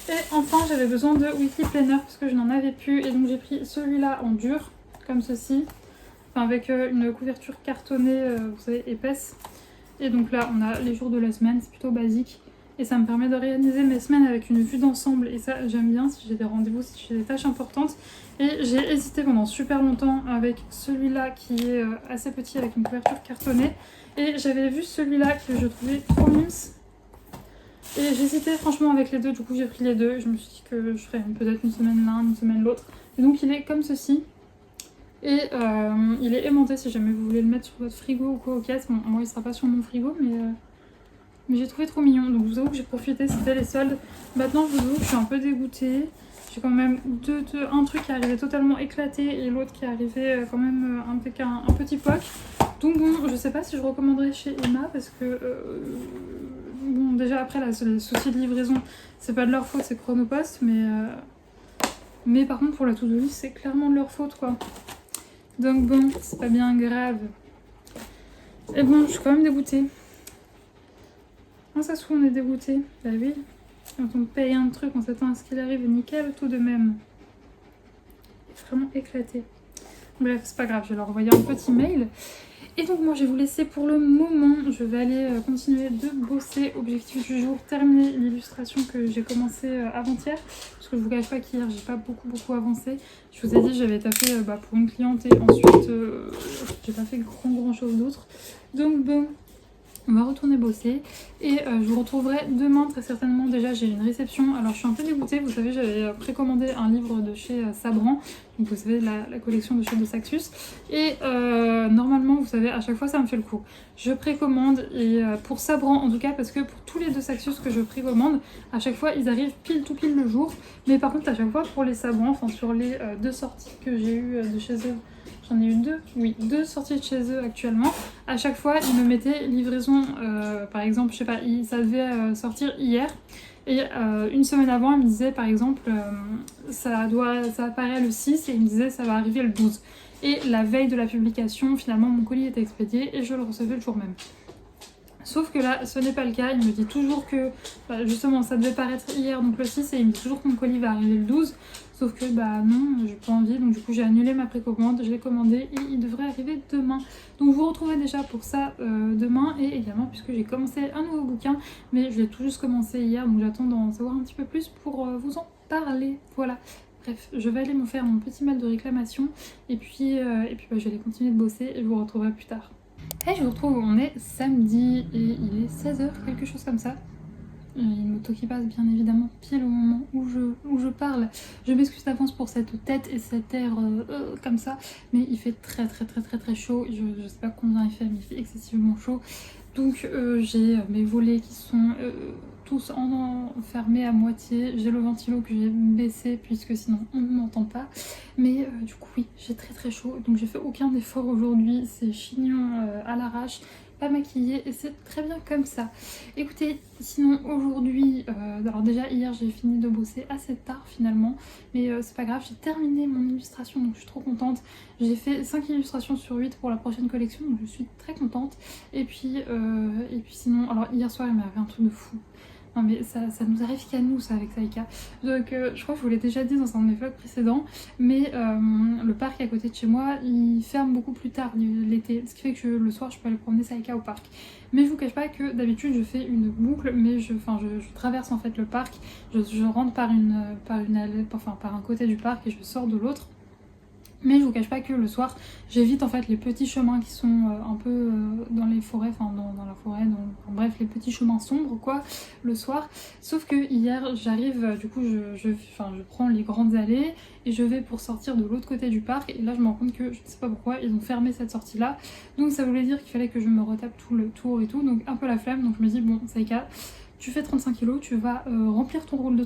Et enfin j'avais besoin de weekly planner parce que je n'en avais plus et donc j'ai pris celui-là en dur comme ceci, enfin avec une couverture cartonnée vous savez épaisse. Et donc là on a les jours de la semaine, c'est plutôt basique et ça me permet d'organiser mes semaines avec une vue d'ensemble et ça j'aime bien si j'ai des rendez-vous, si j'ai des tâches importantes. Et j'ai hésité pendant super longtemps avec celui-là qui est assez petit avec une couverture cartonnée et j'avais vu celui-là que je trouvais trop mimes. Et j'hésitais franchement avec les deux, du coup j'ai pris les deux. Je me suis dit que je ferais peut-être une semaine l'un, une semaine l'autre. Et donc il est comme ceci. Et il est aimanté si jamais vous voulez le mettre sur votre frigo ou quoi au cas. Bon, moi il sera pas sur mon frigo, mais j'ai trouvé trop mignon. Donc je vous avoue que j'ai profité, c'était les soldes. Maintenant je vous avoue que je suis un peu dégoûtée. J'ai quand même un truc qui arrivait totalement éclaté et l'autre qui arrivait quand même avec un petit poc. Donc bon, je sais pas si je recommanderais chez Emma parce que bon, déjà après là, les soucis de livraison, c'est pas de leur faute, c'est Chronopost, mais par contre pour la to-do list, c'est clairement de leur faute quoi. Donc bon, c'est pas bien grave. Et bon, je suis quand même dégoûtée. Quand ça se trouve, on est dégoûté. Bah oui, quand on paye un truc, on s'attend à ce qu'il arrive nickel tout de même. vraiment éclaté. Bref, c'est pas grave, je vais leur envoyer un petit mail. Et donc moi je vais vous laisser pour le moment, je vais aller continuer de bosser. Objectif du jour, terminer l'illustration que j'ai commencé avant-hier. Parce que je vous cache pas qu'hier j'ai pas beaucoup avancé. Je vous ai dit j'avais tapé pour une cliente et ensuite j'ai pas fait grand chose d'autre. Donc bon, on va retourner bosser et je vous retrouverai demain très certainement. Déjà j'ai une réception, alors je suis un peu dégoûtée, vous savez j'avais précommandé un livre de chez Sabran, donc vous savez la collection de chez De Saxus, et normalement vous savez à chaque fois ça me fait le coup. Je précommande et pour Sabran en tout cas, parce que pour tous les De Saxus que je précommande, à chaque fois ils arrivent pile le jour, mais par contre à chaque fois pour les Sabran, enfin sur les deux sorties que j'ai eues de chez eux, j'en ai eu deux sorties de chez eux actuellement. À chaque fois, ils me mettaient livraison, par exemple, je sais pas, ça devait sortir hier. Et une semaine avant, ils me disaient, par exemple, ça apparaît le 6 et ils me disaient, ça va arriver le 12. Et la veille de la publication, finalement, mon colis était expédié et je le recevais le jour même. Sauf que là, ce n'est pas le cas. Il me dit toujours que, justement, ça devait paraître hier, donc le 6, et il me dit toujours que mon colis va arriver le 12. Sauf que, non, j'ai pas envie, donc du coup, j'ai annulé ma précommande, je l'ai commandé et il devrait arriver demain. Donc, vous retrouvez déjà pour ça demain, et également, puisque j'ai commencé un nouveau bouquin, mais je l'ai tout juste commencé hier, donc j'attends d'en savoir un petit peu plus pour vous en parler. Voilà. Bref, je vais aller me faire mon petit mail de réclamation, et puis je vais aller continuer de bosser, et je vous retrouverai plus tard. Et je vous retrouve, on est samedi et il est 16h, quelque chose comme ça. Une moto qui passe bien évidemment pile au moment où je parle. Je m'excuse d'avance pour cette tête et cet air comme ça, mais il fait très chaud. Je sais pas combien il fait, mais il fait excessivement chaud. Donc j'ai mes volets qui sont tous fermés à moitié. J'ai le ventilo que j'ai baissé puisque sinon on ne m'entend pas. Mais du coup oui, j'ai très chaud. Donc j'ai fait aucun effort aujourd'hui. C'est chignon à l'arrache, pas maquillée et c'est très bien comme ça. Écoutez, sinon aujourd'hui, alors déjà hier j'ai fini de bosser assez tard finalement, mais c'est pas grave, j'ai terminé mon illustration donc je suis trop contente. J'ai fait 5 illustrations sur 8 pour la prochaine collection donc je suis très contente. Et puis sinon, alors hier soir il m'est arrivé un truc de fou. Non mais ça nous arrive qu'à nous ça avec Saïka. Donc je crois que je vous l'ai déjà dit dans un de mes vlogs précédents, mais le parc à côté de chez moi il ferme beaucoup plus tard l'été, ce qui fait que le soir je peux aller promener Saïka au parc. Mais je vous cache pas que d'habitude je fais une boucle, mais je traverse en fait le parc, je rentre par un côté du parc et je sors de l'autre. Mais je vous cache pas que le soir, j'évite en fait les petits chemins qui sont un peu dans les forêts, enfin dans la forêt, bref, les petits chemins sombres quoi, le soir. Sauf que hier, j'arrive, du coup, je prends les grandes allées et je vais pour sortir de l'autre côté du parc. Et là, je me rends compte que je ne sais pas pourquoi, ils ont fermé cette sortie-là. Donc ça voulait dire qu'il fallait que je me retape tout le tour et tout, donc un peu la flemme. Donc je me dis, bon, Saïka, tu fais 35 kg, tu vas remplir ton rôle de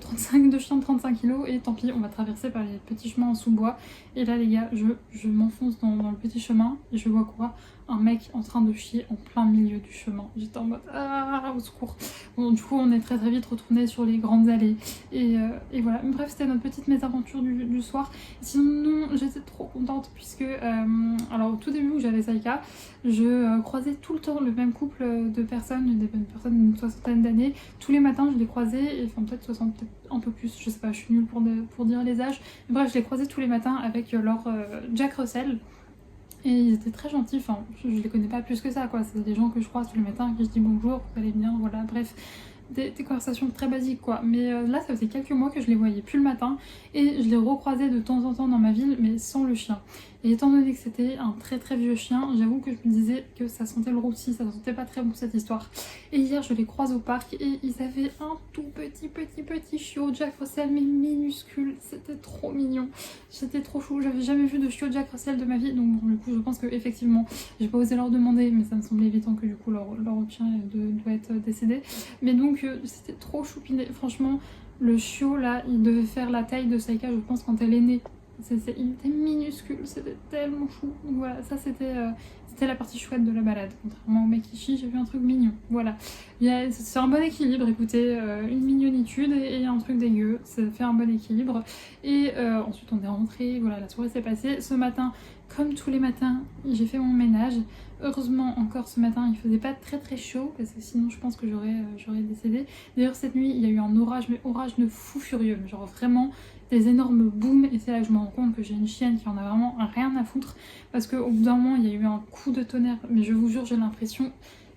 chien de 35 kg et tant pis, on va traverser par les petits chemins en sous-bois. Et là les gars, je m'enfonce dans le petit chemin et je vois quoi? Un mec en train de chier en plein milieu du chemin. J'étais en mode ah, au secours. Bon, du coup on est très vite retourné sur les grandes allées et voilà. Bref, c'était notre petite mésaventure du soir. Sinon j'étais trop contente puisque alors au tout début où j'avais Saïka, je croisais tout le temps le même couple de personnes, des personnes d'une soixantaine d'années. Tous les matins je les croisais, et enfin peut-être 60, peut-être un peu plus, je sais pas, je suis nulle pour dire les âges. Mais bref, je les croisais tous les matins avec leur Jack Russell. Et ils étaient très gentils, enfin je les connais pas plus que ça quoi, c'est des gens que je croise tous les matins, qui je dis bonjour, vous allez bien, voilà, bref. Des conversations très basiques quoi, mais là ça faisait quelques mois que je les voyais plus le matin et je les recroisais de temps en temps dans ma ville mais sans le chien. Et étant donné que c'était un très vieux chien, j'avoue que je me disais que ça sentait le rôti, ça sentait pas très bon cette histoire. Et hier je les croise au parc et ils avaient un tout petit chiot Jack Russell mais minuscule, c'était trop mignon, c'était trop chou, j'avais jamais vu de chiot Jack Russell de ma vie, donc bon, du coup je pense que effectivement j'ai pas osé leur demander mais ça me semblait évident que du coup leur chien doit être décédé. Mais donc c'était trop choupiné, franchement le chiot là il devait faire la taille de Saïka je pense quand elle est née. Il était minuscule, c'était tellement chou. Donc voilà, ça c'était la partie chouette de la balade. Contrairement au mec qui chie, j'ai vu un truc mignon. Voilà, c'est un bon équilibre, écoutez, une mignonitude et un truc dégueu, ça fait un bon équilibre. Et ensuite on est rentré, voilà, la soirée s'est passée. Ce matin, comme tous les matins, j'ai fait mon ménage. Heureusement, encore ce matin, il faisait pas très chaud, parce que sinon je pense que j'aurais décédé. D'ailleurs, cette nuit, il y a eu un orage, mais orage de fou furieux, genre vraiment des énormes booms, et c'est là que je me rends compte que j'ai une chienne qui en a vraiment rien à foutre, parce qu'au bout d'un moment, il y a eu un coup de tonnerre, mais je vous jure, j'ai l'impression...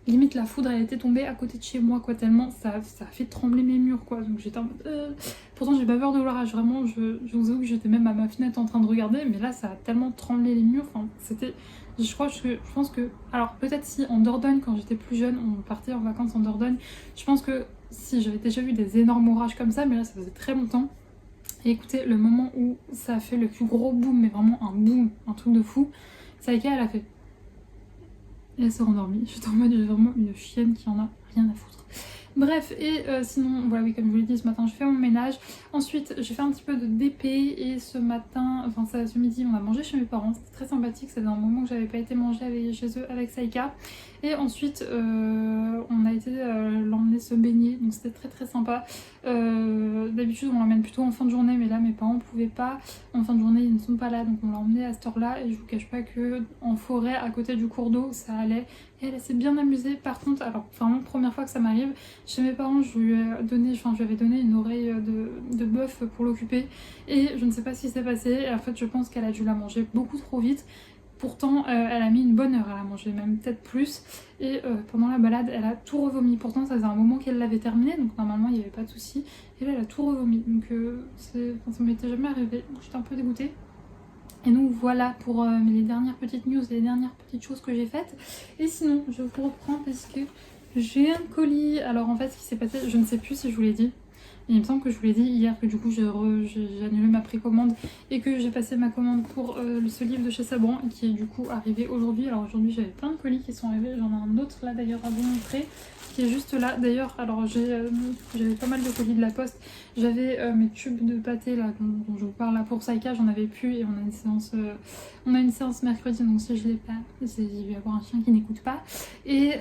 Limite la foudre elle était tombée à côté de chez moi quoi, tellement ça a fait trembler mes murs quoi, donc j'étais en mode Pourtant j'ai pas peur de l'orage, vraiment je vous avoue que j'étais même à ma fenêtre en train de regarder, mais là ça a tellement tremblé les murs, enfin c'était... Je pense que... Alors peut-être si en Dordogne quand j'étais plus jeune, on partait en vacances en Dordogne, je pense que si j'avais déjà vu des énormes orages comme ça, mais là ça faisait très longtemps. Et écoutez, le moment où ça a fait le plus gros boom, mais vraiment un boom, un truc de fou, Saïka elle a fait... Et elle s'est rendormie. J'étais en mode, j'ai vraiment une chienne qui en a rien à foutre. Bref, et sinon, voilà, oui, comme je vous l'ai dit, ce matin, je fais mon ménage. Ensuite, j'ai fait un petit peu de DP et ce matin, enfin, ce midi, on a mangé chez mes parents. C'était très sympathique. C'était un moment que j'avais pas été manger chez eux avec Saïka. Et ensuite, on a été l'emmener se baigner. Donc, c'était très sympa. D'habitude, on l'emmène plutôt en fin de journée, mais là, mes parents pouvaient pas. En fin de journée, ils ne sont pas là. Donc, on l'a emmené à cette heure-là. Et je vous cache pas que en forêt, à côté du cours d'eau, ça allait. Et elle s'est bien amusée. Par contre, alors, vraiment, première fois que ça m'arrive, chez mes parents, je lui avais donné une oreille de bœuf pour l'occuper. Et je ne sais pas ce qui s'est passé. Et en fait, je pense qu'elle a dû la manger beaucoup trop vite. Pourtant, elle a mis une bonne heure à la manger, même peut-être plus. Et pendant la balade, elle a tout revomi. Pourtant, ça faisait un moment qu'elle l'avait terminé, donc normalement, il n'y avait pas de souci. Et là, elle a tout revomi. Donc, ça ne m'était jamais arrivé. Donc, j'étais un peu dégoûtée. Et donc voilà pour les dernières petites news, les dernières petites choses que j'ai faites. Et sinon, je vous reprends parce que j'ai un colis. Alors en fait, ce qui s'est passé, je ne sais plus si je vous l'ai dit. Il me semble que je vous l'ai dit hier que du coup j'ai annulé ma précommande et que j'ai passé ma commande pour ce livre de chez Sabran qui est du coup arrivé aujourd'hui. Alors aujourd'hui j'avais plein de colis qui sont arrivés, j'en ai un autre là d'ailleurs à vous montrer qui est juste là. D'ailleurs alors j'avais pas mal de colis de la poste, j'avais mes tubes de pâté là dont je vous parle là pour Saïka, j'en avais plus et on a une séance mercredi, donc si je l'ai pas, il va y avoir un chien qui n'écoute pas. Et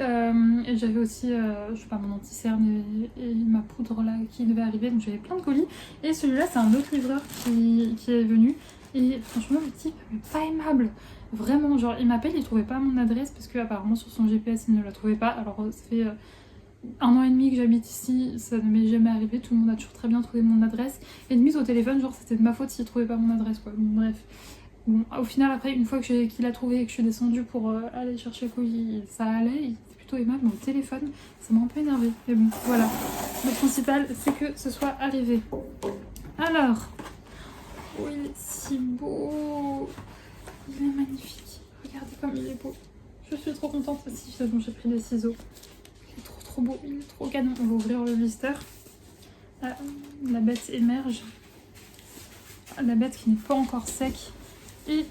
j'avais aussi je sais pas, mon anti-cerne et ma poudre là qui devait arriver, donc j'avais plein de colis. Et celui-là c'est un autre livreur qui est venu et franchement le type mais pas aimable. Vraiment, genre il m'appelle, il trouvait pas mon adresse parce que apparemment sur son GPS il ne la trouvait pas. Alors ça fait 1 an et demi que j'habite ici, ça ne m'est jamais arrivé, tout le monde a toujours très bien trouvé mon adresse. Et de mise au téléphone, genre c'était de ma faute s'il trouvait pas mon adresse quoi. Bon, bref. Bon, au final après, une fois qu'il a trouvé et que je suis descendue pour aller chercher le colis, ça allait, il était plutôt aimable, mais au téléphone, ça m'a un peu énervé. Mais bon, voilà. Le principal, c'est que ce soit arrivé. Alors, oh il est si beau, il est magnifique, regardez comme il est beau. Je suis trop contente aussi, bon, j'ai pris des ciseaux. Il est trop beau, il est trop canon. On va ouvrir le blister. Ah, la bête émerge. La bête qui n'est pas encore sec. Et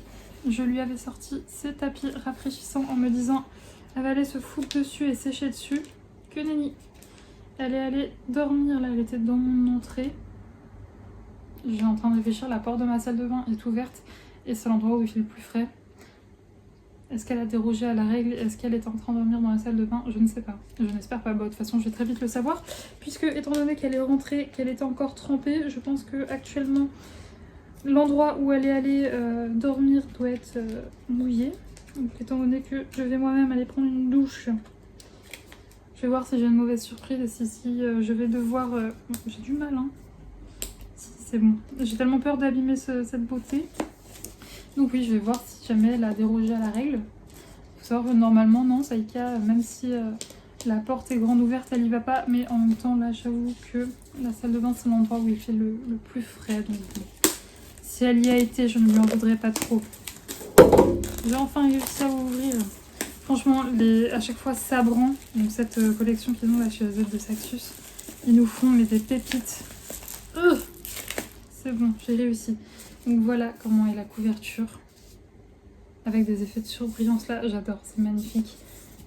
je lui avais sorti ces tapis rafraîchissants en me disant elle va aller se foutre dessus et sécher dessus. Que nenni. Elle est allée dormir là, elle était dans mon entrée. Je suis en train de réfléchir, la porte de ma salle de bain est ouverte et c'est l'endroit où il fait le plus frais. Est-ce qu'elle a dérogé à la règle? Est-ce qu'elle est en train de dormir dans la salle de bain? Je ne sais pas. Je n'espère pas. Bon, de toute façon, je vais très vite le savoir. Puisque, étant donné qu'elle est rentrée, qu'elle était encore trempée, je pense que actuellement l'endroit où elle est allée dormir doit être mouillé. Donc, étant donné que je vais moi-même aller prendre une douche, je vais voir si j'ai une mauvaise surprise et si je vais devoir... j'ai du mal, hein. Si, c'est bon. J'ai tellement peur d'abîmer cette beauté. Donc oui, je vais voir si jamais elle a dérogé à la règle. Faut savoir que normalement, non, Saïka, même si la porte est grande ouverte, elle y va pas. Mais en même temps, là, j'avoue que la salle de bain, c'est l'endroit où il fait le plus frais. Donc bon. Si elle y a été, je ne lui en voudrais pas trop. J'ai enfin réussi à ouvrir. Franchement, à chaque fois Sabran, donc cette collection qu'ils ont là chez Z de Saxus, ils nous font mais des pépites. C'est bon, j'ai réussi. Donc voilà comment est la couverture. Avec des effets de surbrillance là, j'adore, c'est magnifique.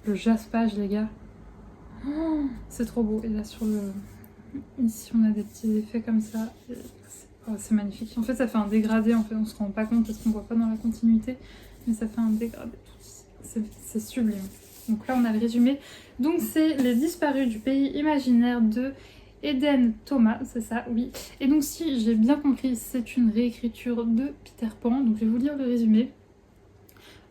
Le jaspage les gars. Oh, c'est trop beau. Et là sur le... Ici on a des petits effets comme ça. C'est magnifique. En fait ça fait un dégradé, en fait on se rend pas compte parce qu'on voit pas dans la continuité. Mais ça fait un dégradé tout ici. C'est sublime. Donc là on a le résumé. Donc c'est Les Disparus du pays imaginaire de Eden Thomas, c'est ça, oui. Et donc si j'ai bien compris, c'est une réécriture de Peter Pan. Donc je vais vous lire le résumé.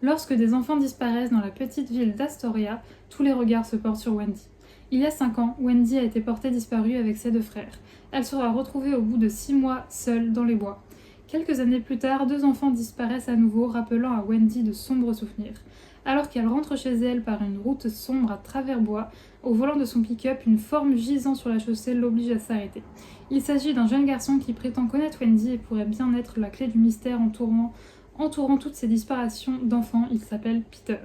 Lorsque des enfants disparaissent dans la petite ville d'Astoria, tous les regards se portent sur Wendy. Il y a 5 ans, Wendy a été portée disparue avec ses 2 frères. Elle sera retrouvée au bout de 6 mois seule dans les bois. Quelques années plus tard, 2 enfants disparaissent à nouveau, rappelant à Wendy de sombres souvenirs. Alors qu'elle rentre chez elle par une route sombre à travers bois, au volant de son pick-up, une forme gisant sur la chaussée l'oblige à s'arrêter. Il s'agit d'un jeune garçon qui prétend connaître Wendy et pourrait bien être la clé du mystère entourant toutes ces disparitions d'enfants. Il s'appelle Peter.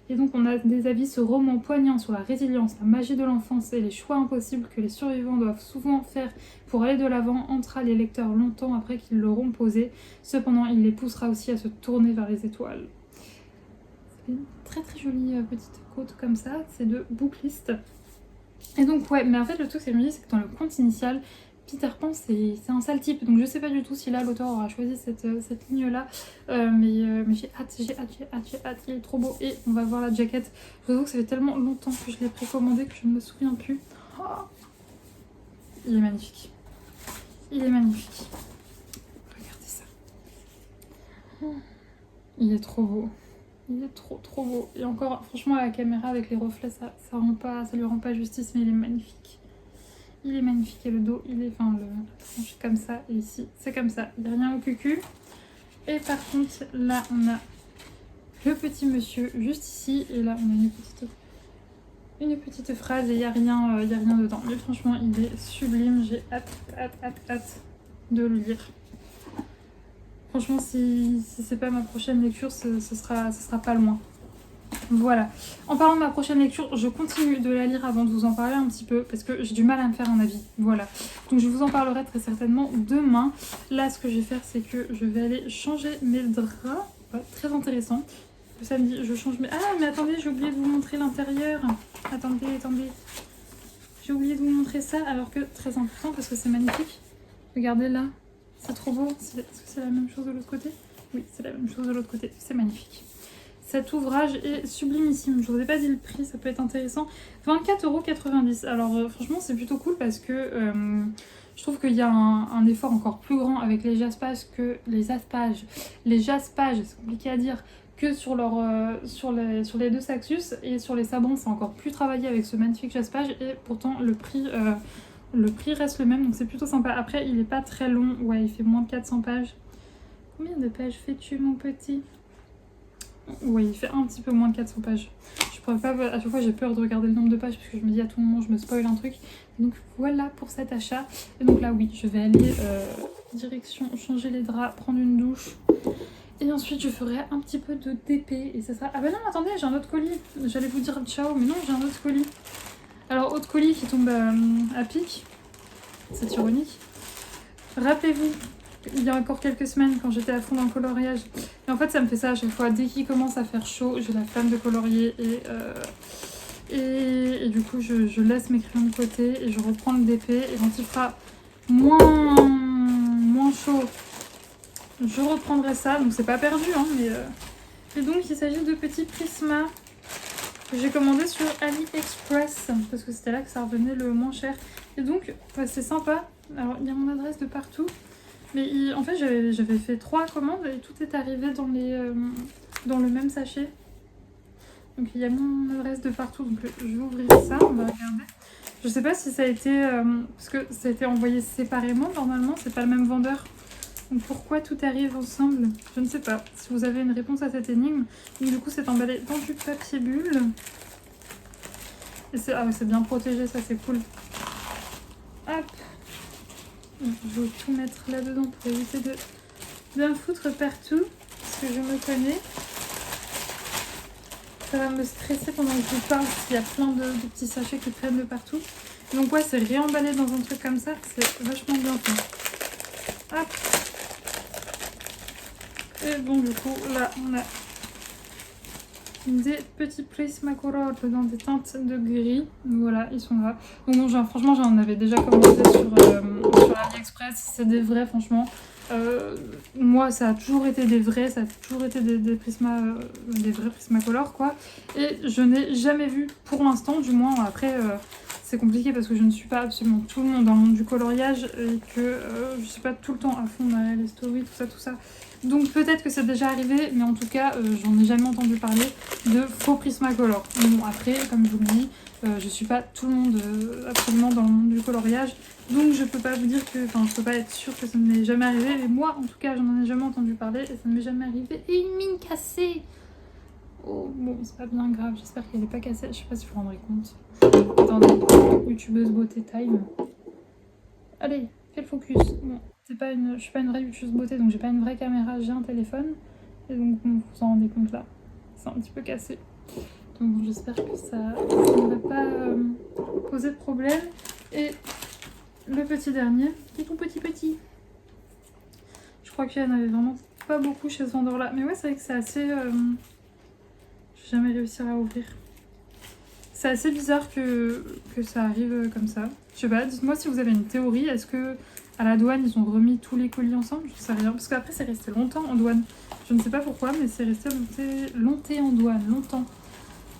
Et donc on a des avis, ce roman poignant sur la résilience, la magie de l'enfance et les choix impossibles que les survivants doivent souvent faire pour aller de l'avant entra les lecteurs longtemps après qu'ils l'auront posé. Cependant, il les poussera aussi à se tourner vers les étoiles. C'est une très très jolie petite quote comme ça, c'est de Booklist. Et donc ouais, mais en fait le truc c'est que dans le conte initial, Peter Pan c'est un sale type, donc je sais pas du tout si là l'auteur aura choisi cette ligne là, mais j'ai hâte, il est trop beau. Et on va voir la jaquette. Je vous avoue que ça fait tellement longtemps que je l'ai précommandé que je ne me souviens plus. Oh, il est magnifique, il est magnifique, regardez ça, il est trop beau. Il est trop beau. Et encore, franchement, à la caméra, avec les reflets, ça lui rend pas justice, mais il est magnifique. Il est magnifique. Et le dos, il est... Enfin, la tranche est comme ça. Et ici, c'est comme ça. Il n'y a rien au cucu. Et par contre, là, on a le petit monsieur juste ici. Et là, on a une petite phrase et il n'y a rien dedans. Mais franchement, il est sublime. J'ai hâte de le lire. Franchement, si c'est pas ma prochaine lecture, ce sera pas loin. Voilà. En parlant de ma prochaine lecture, je continue de la lire avant de vous en parler un petit peu, parce que j'ai du mal à me faire un avis. Voilà. Donc je vous en parlerai très certainement demain. Là, ce que je vais faire, c'est que je vais aller changer mes draps. Ouais, très intéressant. Le samedi, je change mes... Ah, mais attendez, j'ai oublié de vous montrer l'intérieur. Attendez. J'ai oublié de vous montrer ça, alors que très important, parce que c'est magnifique. Regardez là. C'est trop beau. Est-ce que c'est la même chose de l'autre côté? Oui, c'est la même chose de l'autre côté. C'est magnifique. Cet ouvrage est sublimissime. Je vous ai pas dit le prix, ça peut être intéressant. 24,90 €. Alors franchement, c'est plutôt cool parce que je trouve qu'il y a un effort encore plus grand avec les jaspages que les aspages. Les jaspages, c'est compliqué à dire, que sur les 2 Saxus, et sur les sabrons, c'est encore plus travaillé avec ce magnifique jaspage, et pourtant le prix reste le même, donc c'est plutôt sympa. Après, il est pas très long. Ouais, il fait moins de 400 pages. Combien de pages fais-tu, mon petit? Oui, il fait un petit peu moins de 400 pages. Je pourrais pas... À chaque fois, j'ai peur de regarder le nombre de pages, parce que je me dis à tout moment, je me spoil un truc. Donc voilà pour cet achat. Et donc là, oui, je vais aller direction changer les draps, prendre une douche. Et ensuite, je ferai un petit peu de DP. Et ça sera... Ah bah non, attendez, j'ai un autre colis. J'allais vous dire ciao, mais non, j'ai un autre colis. Alors, autre colis qui tombe à pic, c'est ironique. Rappelez-vous, il y a encore quelques semaines, quand j'étais à fond dans le coloriage, et en fait ça me fait ça à chaque fois, dès qu'il commence à faire chaud, j'ai la flamme de colorier, et du coup je laisse mes crayons de côté, et je reprends le DP, et quand il fera moins chaud, je reprendrai ça, donc c'est pas perdu, hein, mais... Et donc il s'agit de petits prismas que j'ai commandé sur AliExpress parce que c'était là que ça revenait le moins cher. Et donc c'est sympa. Alors il y a mon adresse de partout, mais en fait j'avais fait 3 commandes et tout est arrivé dans le même sachet. Donc il y a mon adresse de partout, donc je vais ouvrir ça, on va regarder. Je sais pas si ça a été parce que ça a été envoyé séparément, normalement c'est pas le même vendeur. Donc pourquoi tout arrive ensemble? Je ne sais pas. Si vous avez une réponse à cette énigme. Donc du coup c'est emballé dans du papier bulle. Et c'est bien protégé, ça c'est cool. Hop. Donc, je vais tout mettre là-dedans pour éviter de me foutre partout. Parce que je me connais. Ça va me stresser pendant que je vous parle s'il y a plein de petits sachets qui traînent de partout. Donc ouais, c'est réemballé dans un truc comme ça. C'est vachement bien fait. Hop. Et bon, du coup, là, on a des petits Prismacolor dans des teintes de gris. Voilà, ils sont là. Donc bon, franchement, j'en avais déjà commandé sur AliExpress. C'est des vrais, franchement. Moi, ça a toujours été des vrais. Ça a toujours été des vrais Prismacolor, quoi. Et je n'ai jamais vu, pour l'instant, du moins, après... c'est compliqué parce que je ne suis pas absolument tout le monde dans le monde du coloriage et que je suis pas tout le temps à fond dans les stories, tout ça. Donc peut-être que c'est déjà arrivé, mais en tout cas, j'en ai jamais entendu parler de faux Prismacolor. Bon, après, comme je vous le dis, je suis pas tout le monde absolument dans le monde du coloriage, donc je peux pas vous dire que, enfin, je peux pas être sûre que ça ne m'est jamais arrivé, mais moi, en tout cas, j'en ai jamais entendu parler et ça ne m'est jamais arrivé. Et une mine cassée! Oh, bon, c'est pas bien grave, j'espère qu'elle est pas cassée, je sais pas si vous vous rendrez compte. Attendez, youtubeuse beauté time. Allez, fais le focus. Bon, je suis pas une vraie youtubeuse beauté, donc j'ai pas une vraie caméra, j'ai un téléphone. Et donc, bon, vous vous en rendez compte là. C'est un petit peu cassé. Donc bon, j'espère que ça ne va pas poser de problème. Et le petit dernier, qui est tout petit. Je crois qu'il y en avait vraiment pas beaucoup chez ce vendeur là. Mais ouais, c'est vrai que c'est assez... Je vais jamais réussir à ouvrir. C'est assez bizarre que ça arrive comme ça. Je sais pas, dites-moi si vous avez une théorie. Est-ce que à la douane, ils ont remis tous les colis ensemble? Je sais rien. Parce qu'après, c'est resté longtemps en douane. Je ne sais pas pourquoi, mais c'est resté longtemps en douane, longtemps.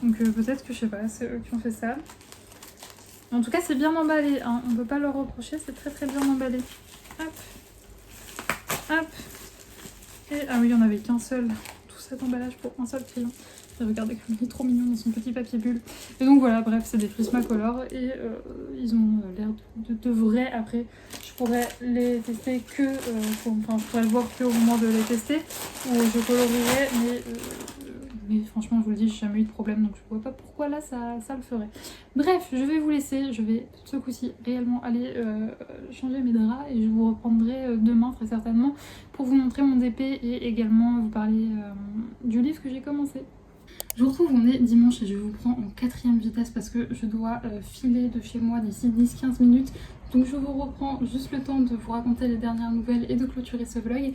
Donc peut-être que, je sais pas, c'est eux qui ont fait ça. En tout cas, c'est bien emballé, hein. On ne peut pas leur reprocher, c'est très bien emballé. Hop. Hop. Et, ah oui, il n'y en avait qu'un seul. Tout cet emballage pour un seul crayon. Et regardez comme il est trop mignon dans son petit papier bulle. Et donc voilà, bref, c'est des Prismacolor et ils ont l'air de vrais. Après, je pourrais les tester que, enfin, je pourrais le voir que au moment de les tester, où je colorierais, mais franchement, je vous le dis, j'ai jamais eu de problème, donc je vois pas pourquoi là ça le ferait. Bref, je vais vous laisser, je vais ce coup-ci réellement aller changer mes draps et je vous reprendrai demain très certainement pour vous montrer mon DP et également vous parler du livre que j'ai commencé. Je vous retrouve, on est dimanche et je vous prends en 4e vitesse parce que je dois filer de chez moi d'ici 10-15 minutes. Donc je vous reprends juste le temps de vous raconter les dernières nouvelles et de clôturer ce vlog.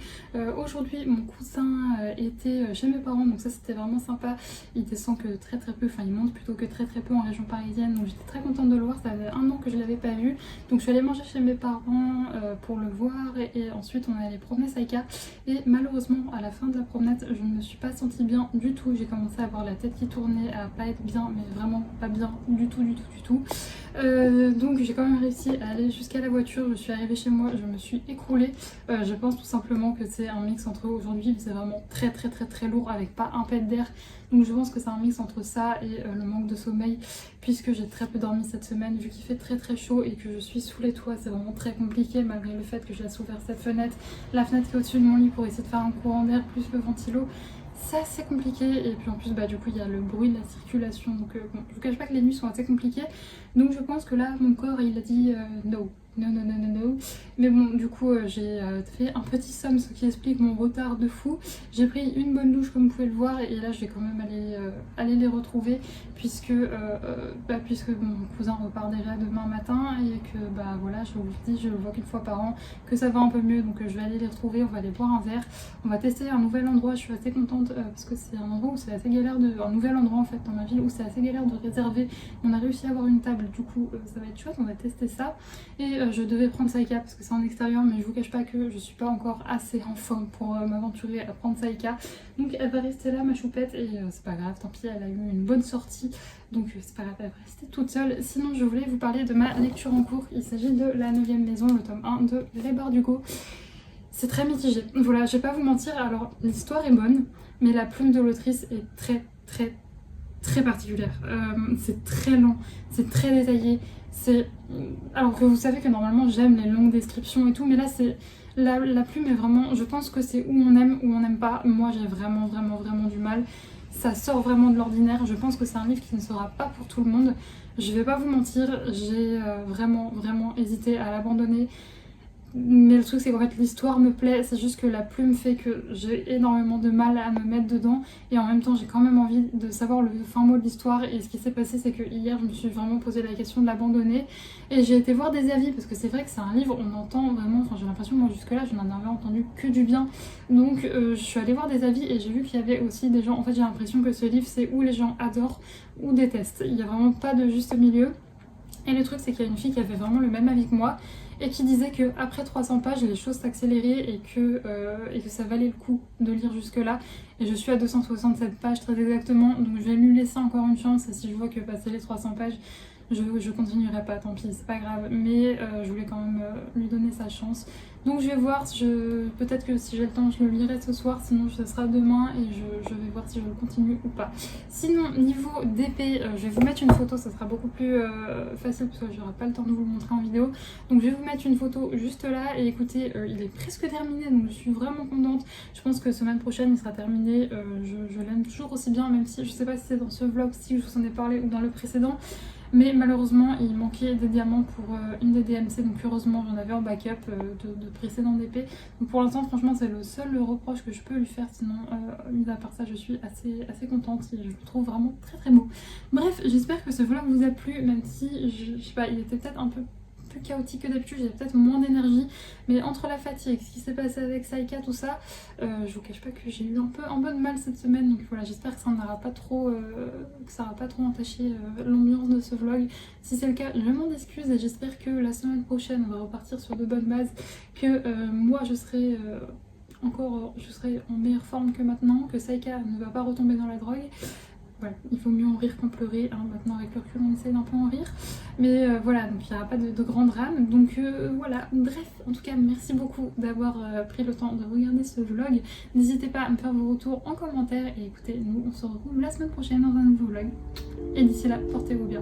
Aujourd'hui mon cousin était chez mes parents, donc ça c'était vraiment sympa. Il descend que très peu, enfin il monte plutôt que très peu en région parisienne, donc j'étais très contente de le voir, ça avait 1 an que je l'avais pas vu. Donc je suis allée manger chez mes parents pour le voir et ensuite on est allé promener Saïka. Et malheureusement à la fin de la promenade je ne me suis pas sentie bien du tout, j'ai commencé à avoir la tête qui tournait, à pas être bien, mais vraiment pas bien du tout. Donc j'ai quand même réussi à aller jusqu'à la voiture, je suis arrivée chez moi, je me suis écroulée. Je pense tout simplement que c'est un mix entre aujourd'hui, c'est vraiment très lourd avec pas un pet d'air. Donc je pense que c'est un mix entre ça et le manque de sommeil, puisque j'ai très peu dormi cette semaine, vu qu'il fait très chaud et que je suis sous les toits. C'est vraiment très compliqué malgré le fait que je laisse ouvert cette fenêtre, la fenêtre qui est au-dessus de mon lit pour essayer de faire un courant d'air plus le ventilo. C'est assez compliqué et puis en plus du coup il y a le bruit de la circulation, donc bon, je vous cache pas que les nuits sont assez compliquées, donc je pense que là mon corps il a dit no. Mais bon, du coup j'ai fait un petit somme, ce qui explique mon retard de fou. J'ai pris une bonne douche comme vous pouvez le voir et là je vais quand même aller les retrouver puisque mon cousin repart déjà demain matin et que voilà, je vous le dis, je le vois qu'une fois par an, que ça va un peu mieux, donc je vais aller les retrouver, on va aller boire un verre, on va tester un nouvel endroit. Je suis assez contente parce que c'est un endroit où c'est assez galère un nouvel endroit en fait dans ma ville où c'est assez galère de réserver. On a réussi à avoir une table, du coup ça va être chouette, on va tester ça. Et je devais prendre Saïka parce que c'est en extérieur, mais je vous cache pas que je suis pas encore assez en forme pour m'aventurer à prendre Saïka. Donc elle va rester là, ma choupette, et c'est pas grave, tant pis, elle a eu une bonne sortie, donc c'est pas grave, elle va rester toute seule. Sinon je voulais vous parler de ma lecture en cours. Il s'agit de La 9e maison, le tome 1 de Les Bardugo. C'est très mitigé, voilà, je vais pas vous mentir. Alors l'histoire est bonne, mais la plume de l'autrice est très particulière. C'est très lent, c'est très détaillé. Alors que vous savez que normalement j'aime les longues descriptions et tout, mais là c'est la plume est vraiment, je pense que c'est où on aime ou on n'aime pas. Moi j'ai vraiment du mal, ça sort vraiment de l'ordinaire. Je pense que c'est un livre qui ne sera pas pour tout le monde, je vais pas vous mentir, j'ai vraiment hésité à l'abandonner. Mais le truc c'est qu'en fait l'histoire me plaît, c'est juste que la plume fait que j'ai énormément de mal à me mettre dedans. Et en même temps j'ai quand même envie de savoir le fin mot de l'histoire. Et ce qui s'est passé c'est que hier je me suis vraiment posé la question de l'abandonner. Et j'ai été voir des avis parce que c'est vrai que c'est un livre, on entend vraiment, enfin j'ai l'impression, moi jusque là je n'en avais entendu que du bien. Donc je suis allée voir des avis et j'ai vu qu'il y avait aussi des gens, en fait j'ai l'impression que ce livre c'est où les gens adorent ou détestent. Il n'y a vraiment pas de juste milieu. Et le truc c'est qu'il y a une fille qui avait vraiment le même avis que moi et qui disait que après 300 pages les choses s'accéléraient et que ça valait le coup de lire jusque là. Et je suis à 267 pages très exactement, donc je vais lui laisser encore une chance et si je vois que passer les 300 pages je continuerai pas, tant pis, c'est pas grave. Mais je voulais quand même lui donner sa chance. Donc je vais voir, peut-être que si j'ai le temps je le lirai ce soir, sinon ce sera demain et je vais voir si je le continue ou pas. Sinon niveau d'épée, je vais vous mettre une photo, ça sera beaucoup plus facile parce que j'aurai pas le temps de vous le montrer en vidéo. Donc je vais vous mettre une photo juste là et écoutez, il est presque terminé donc je suis vraiment contente. Je pense que semaine prochaine il sera terminé, je l'aime toujours aussi bien même si je sais pas si c'est dans ce vlog-ci que je vous en ai parlé ou dans le précédent. Mais malheureusement il manquait des diamants pour une des DMC, donc heureusement j'en avais en backup de précédentes épées. Donc pour l'instant franchement c'est le seul reproche que je peux lui faire, sinon mis à part ça je suis assez contente et je le trouve vraiment très beau. Bref, j'espère que ce vlog vous a plu, même si je sais pas, il était peut-être un peu plus chaotique que d'habitude, j'ai peut-être moins d'énergie, mais entre la fatigue, ce qui s'est passé avec Saika, tout ça, je vous cache pas que j'ai eu un peu de mal cette semaine, donc voilà, j'espère que ça n'aura pas trop entaché l'ambiance de ce vlog. Si c'est le cas, je m'en excuse et j'espère que la semaine prochaine on va repartir sur de bonnes bases, que moi je serai en meilleure forme que maintenant, que Saika ne va pas retomber dans la drogue. Voilà, il vaut mieux en rire qu'en pleurer, hein. Maintenant avec le recul on essaie d'un peu en rire, mais voilà, donc il n'y aura pas de grand drame, donc voilà, bref, en tout cas merci beaucoup d'avoir pris le temps de regarder ce vlog, n'hésitez pas à me faire vos retours en commentaire, et écoutez, nous on se retrouve la semaine prochaine dans un nouveau vlog, et d'ici là, portez-vous bien.